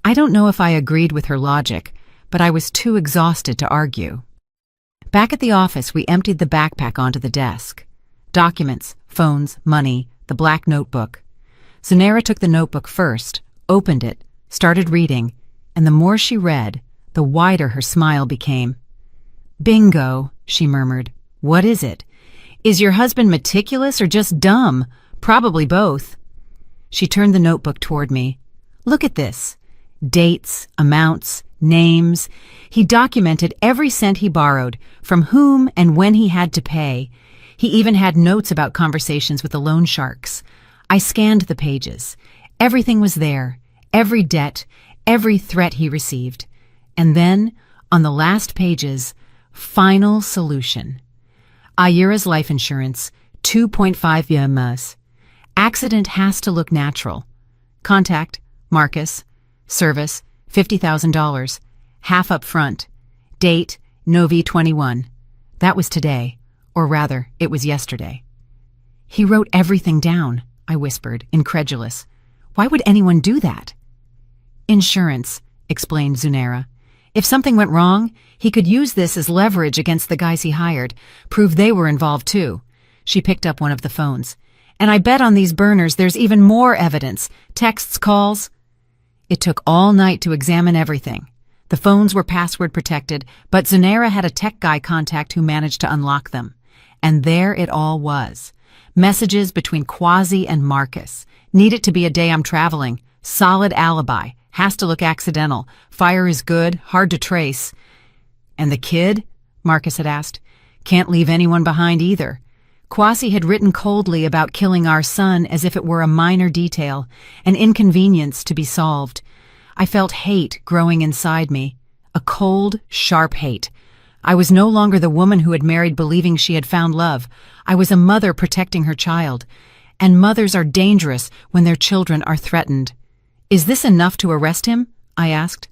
Speaker 1: I don't know if I agreed with her logic, but I was too exhausted to argue. Back at the office, we emptied the backpack onto the desk. Documents, phones, money, the black notebook. Zunera took the notebook first, opened it, started reading, and the more she read, the wider her smile became. "Bingo," she murmured. "What is it? Is your husband meticulous or just dumb? Probably both." She turned the notebook toward me. "Look at this. Dates, amounts, names. He documented every cent he borrowed, from whom and when he had to pay. He even had notes about conversations with the loan sharks. I scanned the pages. Everything was there, every debt, every threat he received. And then, on the last pages, final solution. Ayura's life insurance, 2.5 years. Accident has to look natural. Contact, Marcus. Service, $50,000. Half up front. Date, Novi 21. That was today. Or rather, it was yesterday. He wrote everything down, I whispered, incredulous. Why would anyone do that? Insurance, explained Zunaira. If something went wrong, he could use this as leverage against the guys he hired, prove they were involved too. She picked up one of the phones. And I bet on these burners there's even more evidence. Texts, calls. It took all night to examine everything. The phones were password protected, but Zunaira had a tech guy contact who managed to unlock them. And there it all was. Messages between Quasi and Marcus. Need it to be a day I'm traveling. Solid alibi. Has to look accidental. Fire is good, hard to trace. And the kid? Marcus had asked. Can't leave anyone behind either. Quasi had written coldly about killing our son as if it were a minor detail, an inconvenience to be solved. I felt hate growing inside me. A cold, sharp hate. I was no longer the woman who had married believing she had found love. I was a mother protecting her child. And mothers are dangerous when their children are threatened. Is this enough to arrest him? I asked.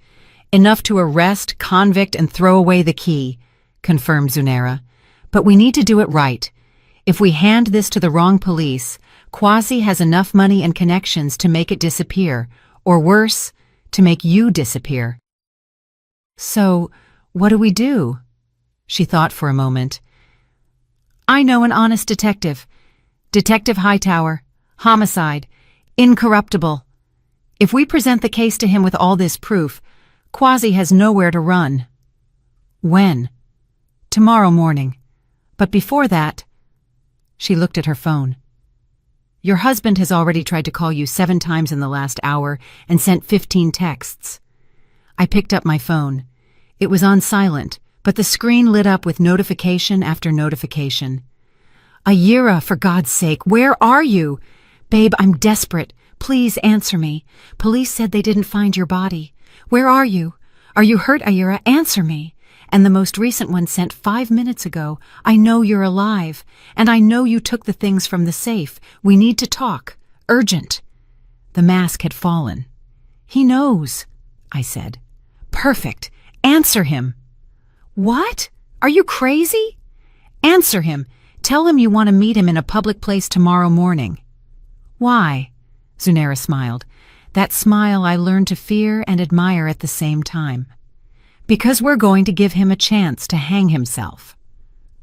Speaker 1: Enough to arrest, convict, and throw away the key, confirmed Zunaira. But we need to do it right. If we hand this to the wrong police, Quasi has enough money and connections to make it disappear, or worse, to make you disappear. So, what do we do? She thought for a moment. I know an honest detective. Detective Hightower. Homicide. Incorruptible. If we present the case to him with all this proof, Quasi has nowhere to run. When? Tomorrow morning. But before that... She looked at her phone. Your husband has already tried to call you 7 times in the last hour and sent 15 texts. I picked up my phone. It was on silent, but the screen lit up with notification after notification. Ayira, for God's sake, where are you? Babe, I'm desperate. Please answer me. Police said they didn't find your body. Where are you? Are you hurt, Ayira? Answer me. And the most recent one sent 5 minutes ago. I know you're alive. And I know you took the things from the safe. We need to talk. Urgent. The mask had fallen. He knows, I said. Perfect. Answer him. What? Are you crazy? Answer him. Tell him you want to meet him in a public place tomorrow morning. Why? Zunaira smiled. That smile I learned to fear and admire at the same time. Because we're going to give him a chance to hang himself.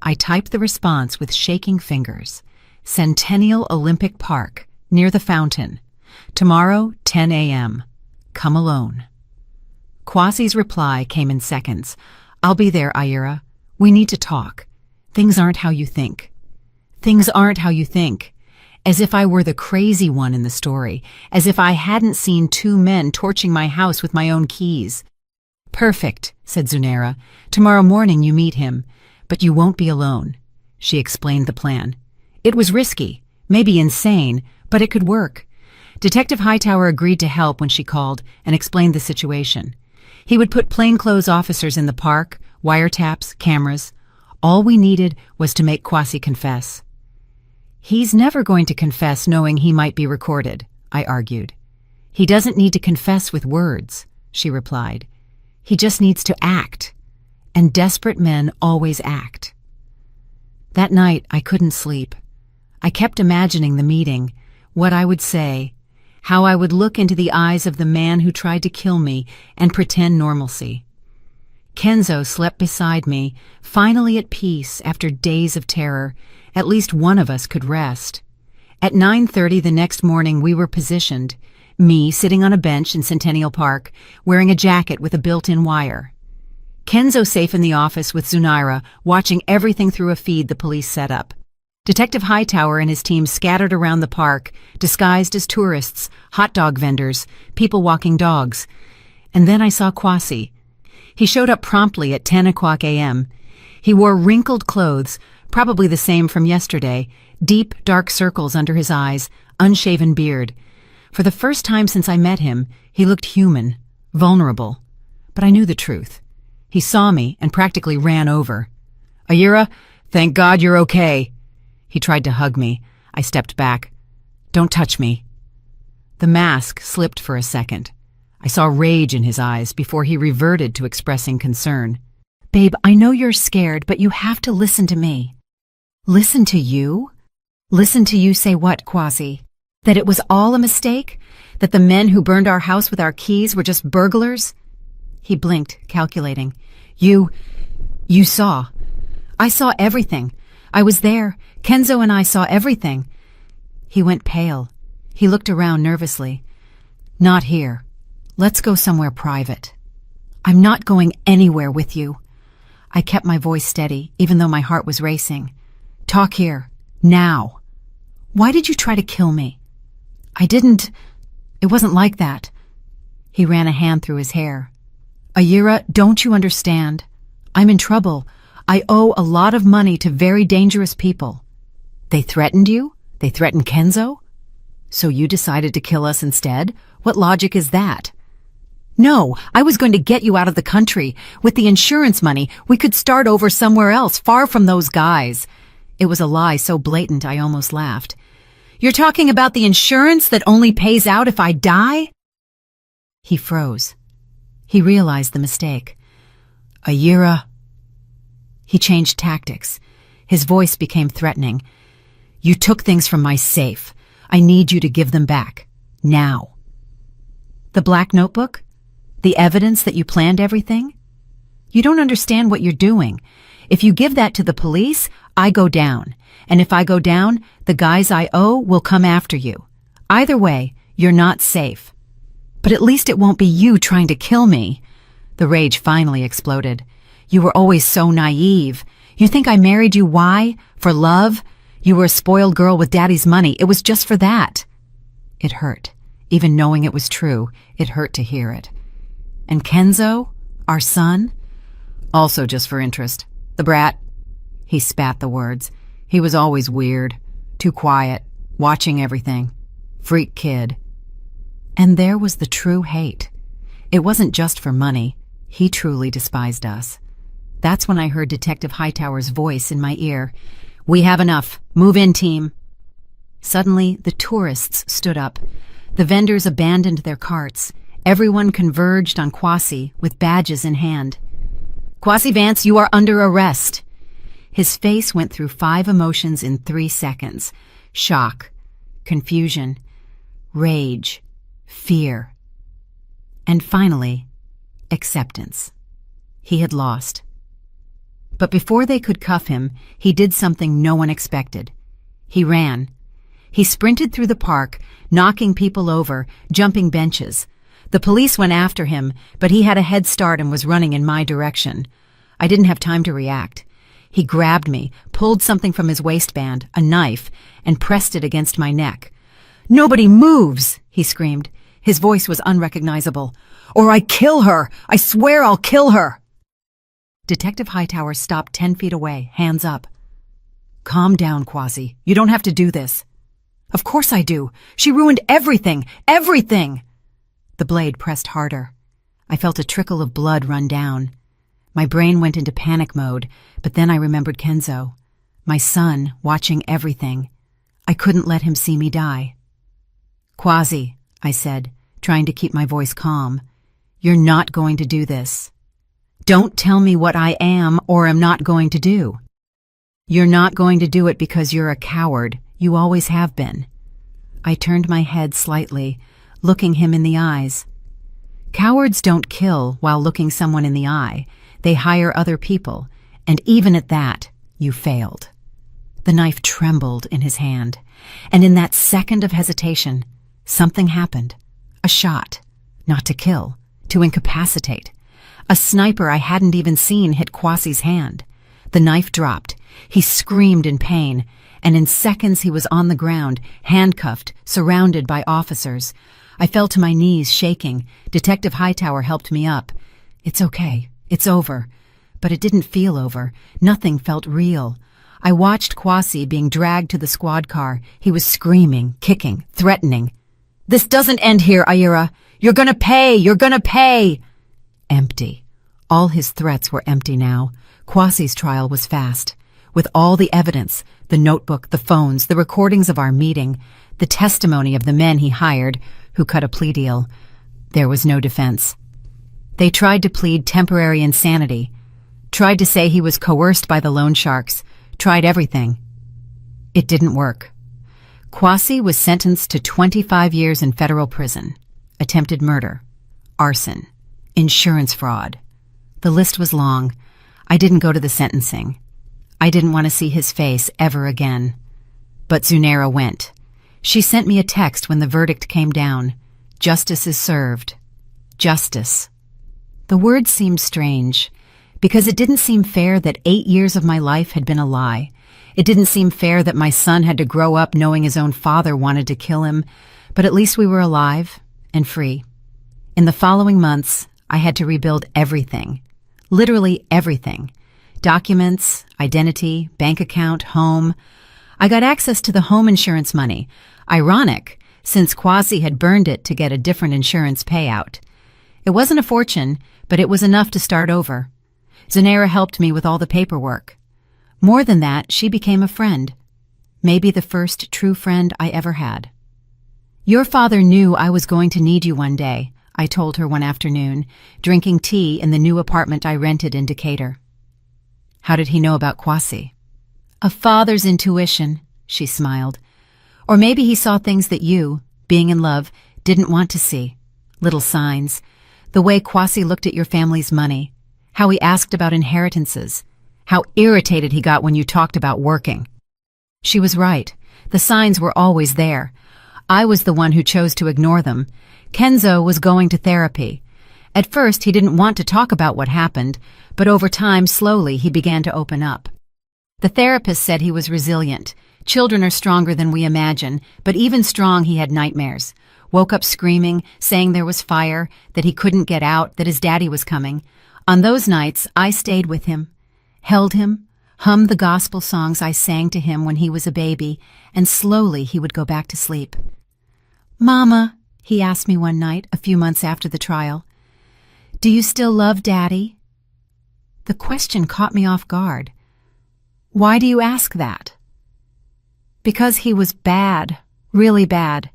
Speaker 1: I typed the response with shaking fingers. Centennial Olympic Park, near the fountain. Tomorrow, 10 a.m. Come alone. Quasi's reply came in seconds. I'll be there, Ayira. We need to talk. Things aren't how you think. Things aren't how you think. As if I were the crazy one in the story. As if I hadn't seen 2 men torching my house with my own keys. Perfect, said Zunaira. Tomorrow morning you meet him, but you won't be alone. She explained the plan. It was risky, maybe insane, but it could work. Detective Hightower agreed to help when she called and explained the situation. He would put plainclothes officers in the park, wiretaps, cameras. All we needed was to make Quasi confess. He's never going to confess knowing he might be recorded, I argued. He doesn't need to confess with words, she replied. He just needs to act, and desperate men always act. That night, I couldn't sleep. I kept imagining the meeting, what I would say, how I would look into the eyes of the man who tried to kill me and pretend normalcy. Kenzo slept beside me, finally at peace after days of terror. At least one of us could rest. At 9:30 the next morning, we were positioned. Me sitting on a bench in Centennial Park, wearing a jacket with a built-in wire. Kenzo safe in the office with Zunaira, watching everything through a feed the police set up. Detective Hightower and his team scattered around the park, disguised as tourists, hot dog vendors, people walking dogs. And then I saw Quasi. He showed up promptly at 10 o'clock a.m. He wore wrinkled clothes, probably the same from yesterday, deep, dark circles under his eyes, unshaven beard. For the first time since I met him, he looked human, vulnerable. But I knew the truth. He saw me and practically ran over. Ayira, thank God you're okay. He tried to hug me. I stepped back. Don't touch me. The mask slipped for a second. I saw rage in his eyes before he reverted to expressing concern. Babe, I know you're scared, but you have to listen to me. Listen to you? Listen to you say what, Kwasi? That it was all a mistake? That the men who burned our house with our keys were just burglars? He blinked, calculating. You saw. I saw everything. I was there. Kenzo and I saw everything. He went pale. He looked around nervously. Not here. Let's go somewhere private. I'm not going anywhere with you. I kept my voice steady, even though my heart was racing. Talk here. Now. Why did you try to kill me? I didn't. It wasn't like that. He ran a hand through his hair. Ayira, don't you understand? I'm in trouble. I owe a lot of money to very dangerous people. They threatened you? They threatened Kenzo? So you decided to kill us instead? What logic is that? No, I was going to get you out of the country. With the insurance money, we could start over somewhere else, far from those guys. It was a lie so blatant I almost laughed. You're talking about the insurance that only pays out if I die? He froze. He realized the mistake. Ayira. He changed tactics. His voice became threatening. You took things from my safe. I need you to give them back. Now. The black notebook? The evidence that you planned everything? You don't understand what you're doing. If you give that to the police, I go down. And if I go down, the guys I owe will come after you. Either way, you're not safe. But at least it won't be you trying to kill me. The rage finally exploded. You were always so naive. You think I married you why? For love? You were a spoiled girl with daddy's money. It was just for that. It hurt. Even knowing it was true, it hurt to hear it. And Kenzo, our son? Also just for interest. The brat. He spat the words. He was always weird. Too quiet. Watching everything. Freak kid. And there was the true hate. It wasn't just for money. He truly despised us. That's when I heard Detective Hightower's voice in my ear. We have enough. Move in, team. Suddenly, the tourists stood up. The vendors abandoned their carts. Everyone converged on Kwasi with badges in hand. Kwasi Vance, you are under arrest. His face went through 5 emotions in 3 seconds. Shock, confusion, rage, fear, and finally, acceptance. He had lost. But before they could cuff him, he did something no one expected. He ran. He sprinted through the park, knocking people over, jumping benches. The police went after him, but he had a head start and was running in my direction. I didn't have time to react. He grabbed me, pulled something from his waistband, a knife, and pressed it against my neck. Nobody moves, he screamed. His voice was unrecognizable. Or I kill her! I swear I'll kill her! Detective Hightower stopped 10 feet away, hands up. Calm down, Kwasi. You don't have to do this. Of course I do. She ruined everything. Everything! The blade pressed harder. I felt a trickle of blood run down. My brain went into panic mode, but then I remembered Kenzo. My son, watching everything. I couldn't let him see me die. Kwasi, I said, trying to keep my voice calm. You're not going to do this. Don't tell me what I am or am not going to do. You're not going to do it because you're a coward. You always have been. I turned my head slightly, looking him in the eyes. Cowards don't kill while looking someone in the eye. They hire other people, and even at that, you failed. The knife trembled in his hand, and in that second of hesitation, something happened. A shot. Not to kill, to incapacitate. A sniper I hadn't even seen hit Kwasi's hand. The knife dropped. He screamed in pain, and in seconds he was on the ground, handcuffed, surrounded by officers. I fell to my knees, shaking. Detective Hightower helped me up. It's okay. It's over. But it didn't feel over. Nothing felt real. I watched Kwasi being dragged to the squad car. He was screaming, kicking, threatening. This doesn't end here, Ayira. You're gonna pay! You're gonna pay! Empty. All his threats were empty now. Kwasi's trial was fast. With all the evidence, the notebook, the phones, the recordings of our meeting, the testimony of the men he hired, who cut a plea deal, there was no defense. They tried to plead temporary insanity, tried to say he was coerced by the loan sharks, tried everything. It didn't work. Kwasi was sentenced to 25 years in federal prison, attempted murder, arson, insurance fraud. The list was long. I didn't go to the sentencing. I didn't want to see his face ever again. But Zunaira went. She sent me a text when the verdict came down. Justice is served. Justice. The word seemed strange, because it didn't seem fair that 8 years of my life had been a lie. It didn't seem fair that my son had to grow up knowing his own father wanted to kill him, but at least we were alive and free. In the following months, I had to rebuild everything. Literally everything. Documents, identity, bank account, home. I got access to the home insurance money. Ironic, since Kwasi had burned it to get a different insurance payout. It wasn't a fortune, but it was enough to start over. Zunaira helped me with all the paperwork. More than that, she became a friend. Maybe the first true friend I ever had. Your father knew I was going to need you one day, I told her one afternoon, drinking tea in the new apartment I rented in Decatur. How did he know about Kwasi? A father's intuition, she smiled. Or maybe he saw things that you, being in love, didn't want to see. Little signs. The way Kwasi looked at your family's money. How he asked about inheritances. How irritated he got when you talked about working. She was right. The signs were always there. I was the one who chose to ignore them. Kenzo was going to therapy. At first, he didn't want to talk about what happened, but over time, slowly, he began to open up. The therapist said he was resilient. Children are stronger than we imagine, but even strong, he had nightmares. Woke up screaming, saying there was fire, that he couldn't get out, that his daddy was coming. On those nights, I stayed with him, held him, hummed the gospel songs I sang to him when he was a baby, and slowly he would go back to sleep. "Mama," he asked me one night, a few months after the trial, "do you still love Daddy?" The question caught me off guard. Why do you ask that? Because he was bad, really bad.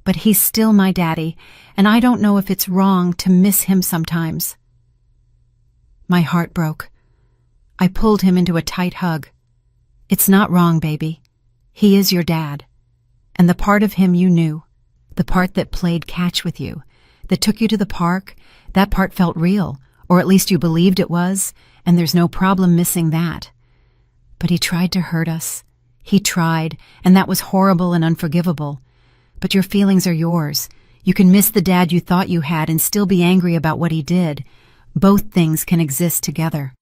Speaker 1: But he's still my daddy, and I don't know if it's wrong to miss him sometimes. My heart broke. I pulled him into a tight hug. It's not wrong, baby. He is your dad. And the part of him you knew, the part that played catch with you, that took you to the park, that part felt real, or at least you believed it was, and there's no problem missing that. But he tried to hurt us. He tried, and that was horrible and unforgivable. But your feelings are yours. You can miss the dad you thought you had and still be angry about what he did. Both things can exist together.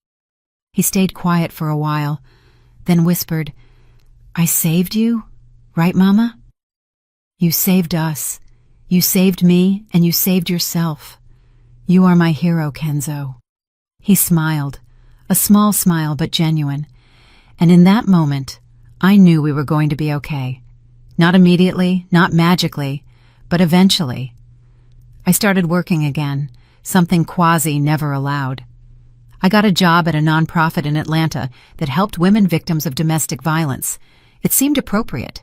Speaker 1: He stayed quiet for a while, then whispered, "I saved you, right, Mama? You saved us. You saved me, and you saved yourself. You are my hero, Kenzo." He smiled, a small smile but genuine. And in that moment, I knew we were going to be okay. Not immediately, not magically, but eventually. I started working again, something Kwasi never allowed. I got a job at a nonprofit in Atlanta that helped women victims of domestic violence. It seemed appropriate.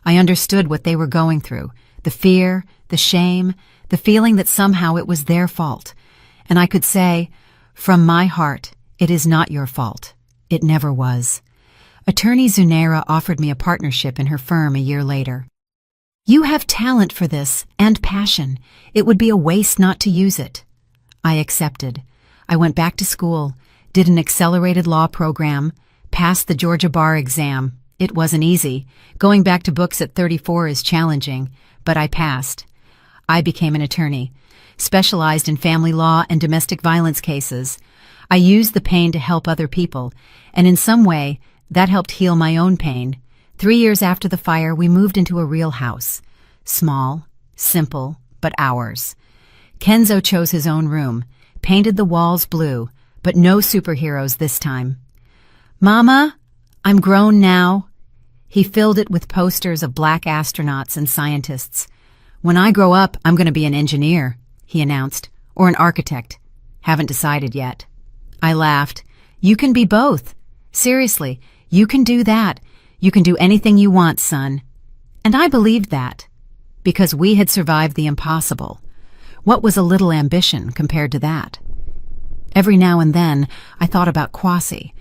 Speaker 1: I understood what they were going through, the fear, the shame, the feeling that somehow it was their fault. And I could say, from my heart, it is not your fault. It never was. Attorney Zunaira offered me a partnership in her firm a year later. "You have talent for this, and passion. It would be a waste not to use it." I accepted. I went back to school, did an accelerated law program, passed the Georgia bar exam. It wasn't easy. Going back to books at 34 is challenging, but I passed. I became an attorney, specialized in family law and domestic violence cases. I used the pain to help other people, and in some way, that helped heal my own pain. 3 years after the fire, we moved into a real house. Small, simple, but ours. Kenzo chose his own room, painted the walls blue, but no superheroes this time. "Mama, I'm grown now." He filled it with posters of black astronauts and scientists. "When I grow up, I'm going to be an engineer," he announced, "or an architect. Haven't decided yet." I laughed. "You can be both. Seriously, you can do that. You can do anything you want, son." And I believed that, because we had survived the impossible. What was a little ambition compared to that? Every now and then, I thought about Kwasi,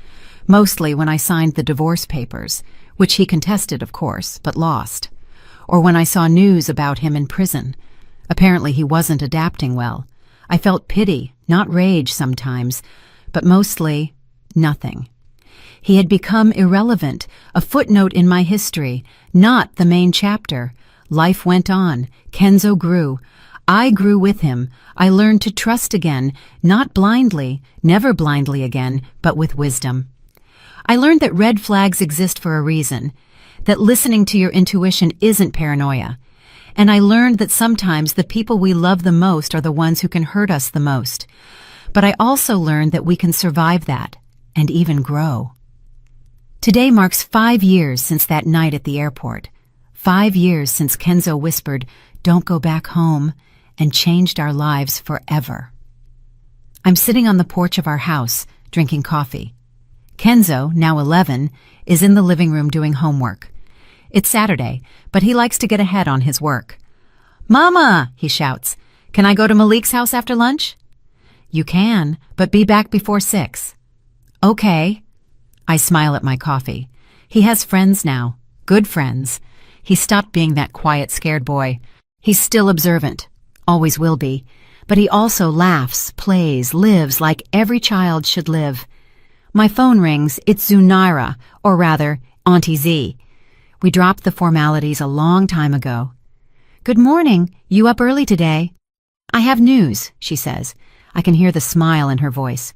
Speaker 1: mostly when I signed the divorce papers, which he contested, of course, but lost. or when I saw news about him in prison. Apparently he wasn't adapting well. I felt pity, not rage sometimes, but mostly nothing. He had become irrelevant, a footnote in my history, not the main chapter. Life went on. Kenzo grew. I grew with him. I learned to trust again, not blindly, never blindly again, but with wisdom. I learned that red flags exist for a reason, that listening to your intuition isn't paranoia. And I learned that sometimes the people we love the most are the ones who can hurt us the most. But I also learned that we can survive that, and even grow. Today marks 5 years since that night at the airport. 5 years since Kenzo whispered, "Don't go back home," and changed our lives forever. I'm sitting on the porch of our house, drinking coffee. Kenzo, now 11, is in the living room doing homework. It's Saturday, but he likes to get ahead on his work. "Mama," he shouts, "can I go to Malik's house after lunch?" "You can, but be back before 6. "Okay." I smile at my coffee. He has friends now, good friends. He stopped being that quiet, scared boy. He's still observant, always will be, but he also laughs, plays, lives like every child should live. My phone rings. It's Zunaira, or rather, Auntie Z. We dropped the formalities a long time ago. "Good morning. You up early today?" "I have news," she says. I can hear the smile in her voice.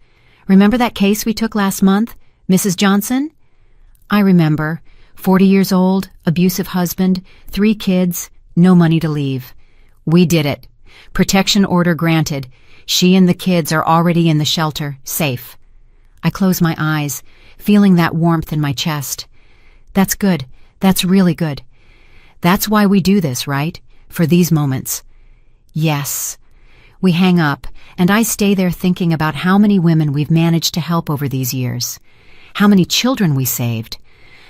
Speaker 1: "Remember that case we took last month? Mrs. Johnson?" I remember. 40 years old, abusive husband, 3 kids, no money to leave. We did it. Protection order granted. She and the kids are already in the shelter, safe. I close my eyes, feeling that warmth in my chest. That's good. That's really good. That's why we do this, right? For these moments. Yes. We hang up, and I stay there thinking about how many women we've managed to help over these years. How many children we saved.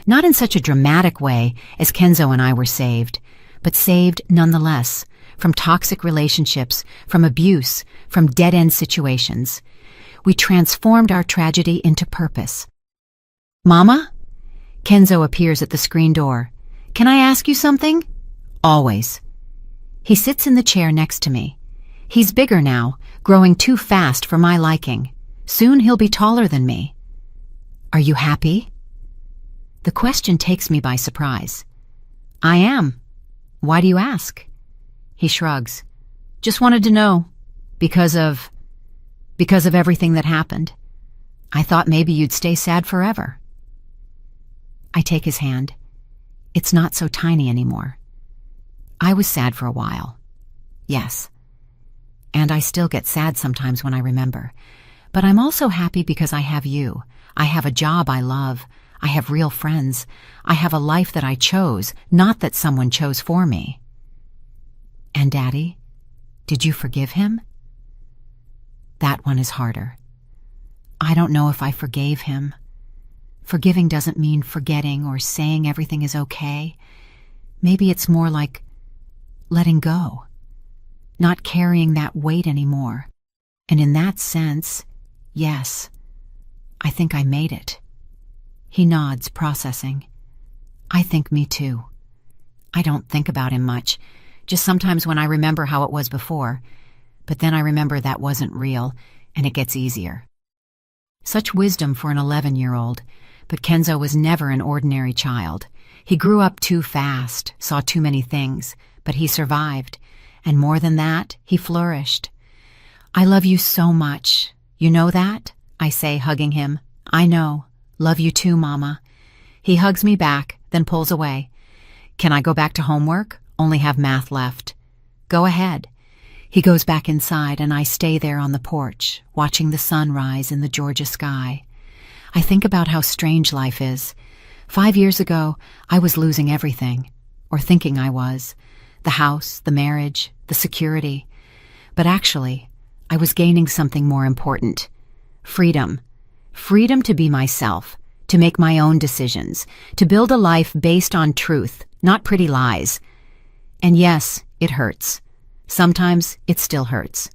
Speaker 1: Not in such a dramatic way as Kenzo and I were saved, but saved nonetheless, from toxic relationships, from abuse, from dead-end situations. We transformed our tragedy into purpose. "Mama?" Kenzo appears at the screen door. "Can I ask you something?" "Always." He sits in the chair next to me. He's bigger now, growing too fast for my liking. Soon he'll be taller than me. "Are you happy?" The question takes me by surprise. "I am. Why do you ask?" He shrugs. "Just wanted to know. Because of everything that happened. I thought maybe you'd stay sad forever." I take his hand. It's not so tiny anymore. I was sad for a while. Yes. And I still get sad sometimes when I remember. But I'm also happy because I have you. I have a job I love. I have real friends. I have a life that I chose, not that someone chose for me. "And Daddy, did you forgive him?" That one is harder. I don't know if I forgave him. Forgiving doesn't mean forgetting or saying everything is okay. Maybe it's more like letting go, not carrying that weight anymore. And in that sense, yes, I think I made it. He nods, processing. I think me too. I don't think about him much, just sometimes when I remember how it was before. But then I remember that wasn't real, and it gets easier. Such wisdom for an 11-year-old, but Kenzo was never an ordinary child. He grew up too fast, saw too many things, but he survived. And more than that, he flourished. "I love you so much. You know that?" I say, hugging him. "I know. Love you too, Mama." He hugs me back, then pulls away. "Can I go back to homework? Only have math left." "Go ahead." He goes back inside, and I stay there on the porch, watching the sun rise in the Georgia sky. I think about how strange life is. 5 years ago, I was losing everything, or thinking I was. The house, the marriage, the security. But actually, I was gaining something more important. Freedom. Freedom to be myself, to make my own decisions, to build a life based on truth, not pretty lies. And yes, it hurts. Sometimes it still hurts.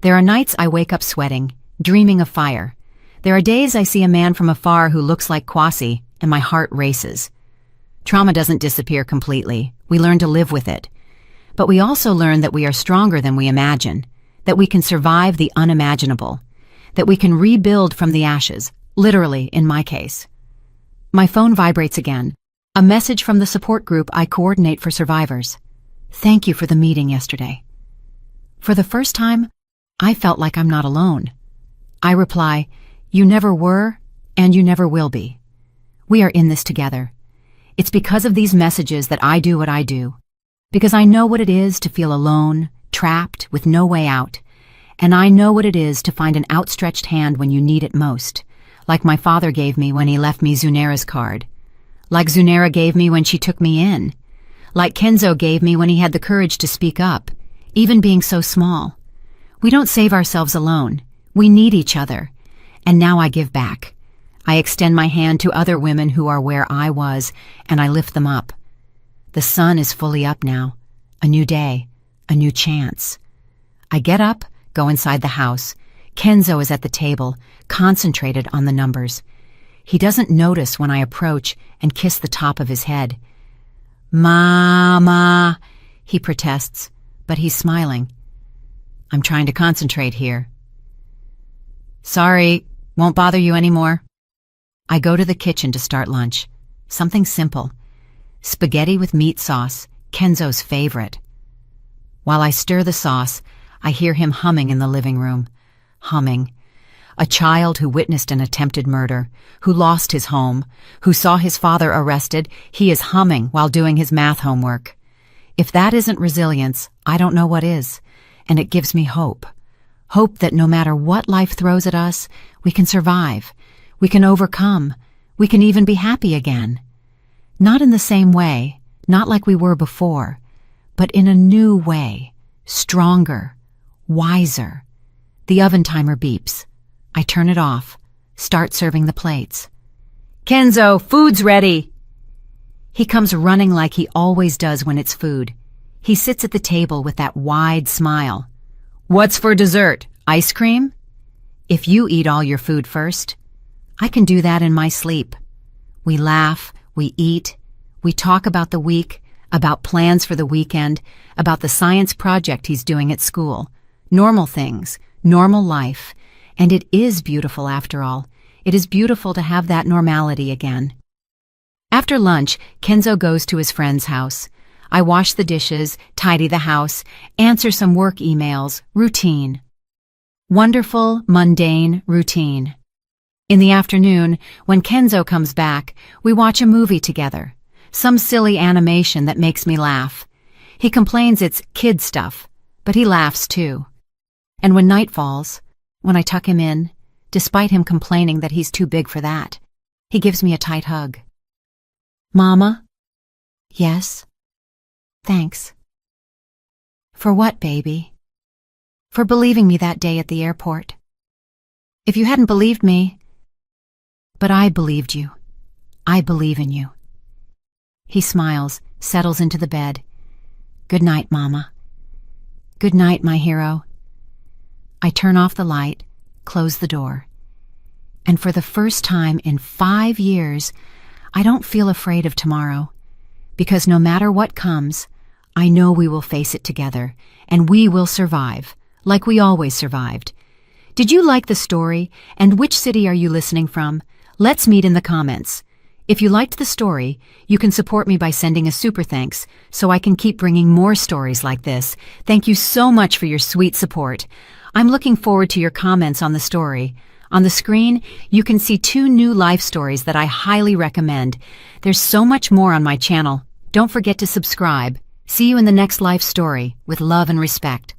Speaker 1: There are nights I wake up sweating, dreaming of fire. There are days I see a man from afar who looks like Kwasi, and my heart races. Trauma doesn't disappear completely. We learn to live with it. But we also learn that we are stronger than we imagine, that we can survive the unimaginable, that we can rebuild from the ashes, literally in my case. My phone vibrates again. A message from the support group I coordinate for survivors. Thank you for the meeting yesterday. For the first time, I felt like I'm not alone. I reply, you never were, and you never will be. We are in this together. It's because of these messages that I do what I do. Because I know what it is to feel alone, trapped, with no way out. And I know what it is to find an outstretched hand when you need it most. Like my father gave me when he left me Zunera's card. Like Zunera gave me when she took me in. Like Kenzo gave me when he had the courage to speak up, even being so small. We don't save ourselves alone. We need each other. And now I give back. I extend my hand to other women who are where I was, and I lift them up. The sun is fully up now. A new day. A new chance. I get up, go inside the house. Kenzo is at the table, concentrated on the numbers. He doesn't notice when I approach and kiss the top of his head. Mama, he protests, but he's smiling. I'm trying to concentrate here. Sorry, won't bother you anymore. I go to the kitchen to start lunch. Something simple. Spaghetti with meat sauce, Kenzo's favorite. While I stir the sauce, I hear him humming in the living room. Humming. A child who witnessed an attempted murder, who lost his home, who saw his father arrested, he is humming while doing his math homework. If that isn't resilience, I don't know what is, and it gives me hope. Hope that no matter what life throws at us, we can survive, we can overcome, we can even be happy again. Not in the same way, not like we were before, but in a new way, stronger, wiser. The oven timer beeps. I turn it off, start serving the plates. Kenzo, food's ready! He comes running like he always does when it's food. He sits at the table with that wide smile. What's for dessert? Ice cream? If you eat all your food first. I can do that in my sleep. We laugh, we eat, we talk about the week, about plans for the weekend, about the science project he's doing at school. Normal things, normal life. And it is beautiful after all. It is beautiful to have that normality again. After lunch, Kenzo goes to his friend's house. I wash the dishes, tidy the house, answer some work emails, routine. Wonderful, mundane routine. In the afternoon, when Kenzo comes back, we watch a movie together. Some silly animation that makes me laugh. He complains it's kid stuff, but he laughs too. And when night falls, when I tuck him in, despite him complaining that he's too big for that, he gives me a tight hug. Mama? Yes? Thanks. For what, baby? For believing me that day at the airport. If you hadn't believed me, but I believed you. I believe in you. He smiles, settles into the bed. Good night, Mama. Good night, my hero. I turn off the light, close the door. And for the first time in 5 years, I don't feel afraid of tomorrow. Because no matter what comes, I know we will face it together, and we will survive, like we always survived. Did you like the story, and which city are you listening from? Let's meet in the comments. If you liked the story, you can support me by sending a super thanks so I can keep bringing more stories like this. Thank you so much for your sweet support. I'm looking forward to your comments on the story. On the screen, you can see 2 new life stories that I highly recommend. There's so much more on my channel. Don't forget to subscribe. See you in the next life story with love and respect.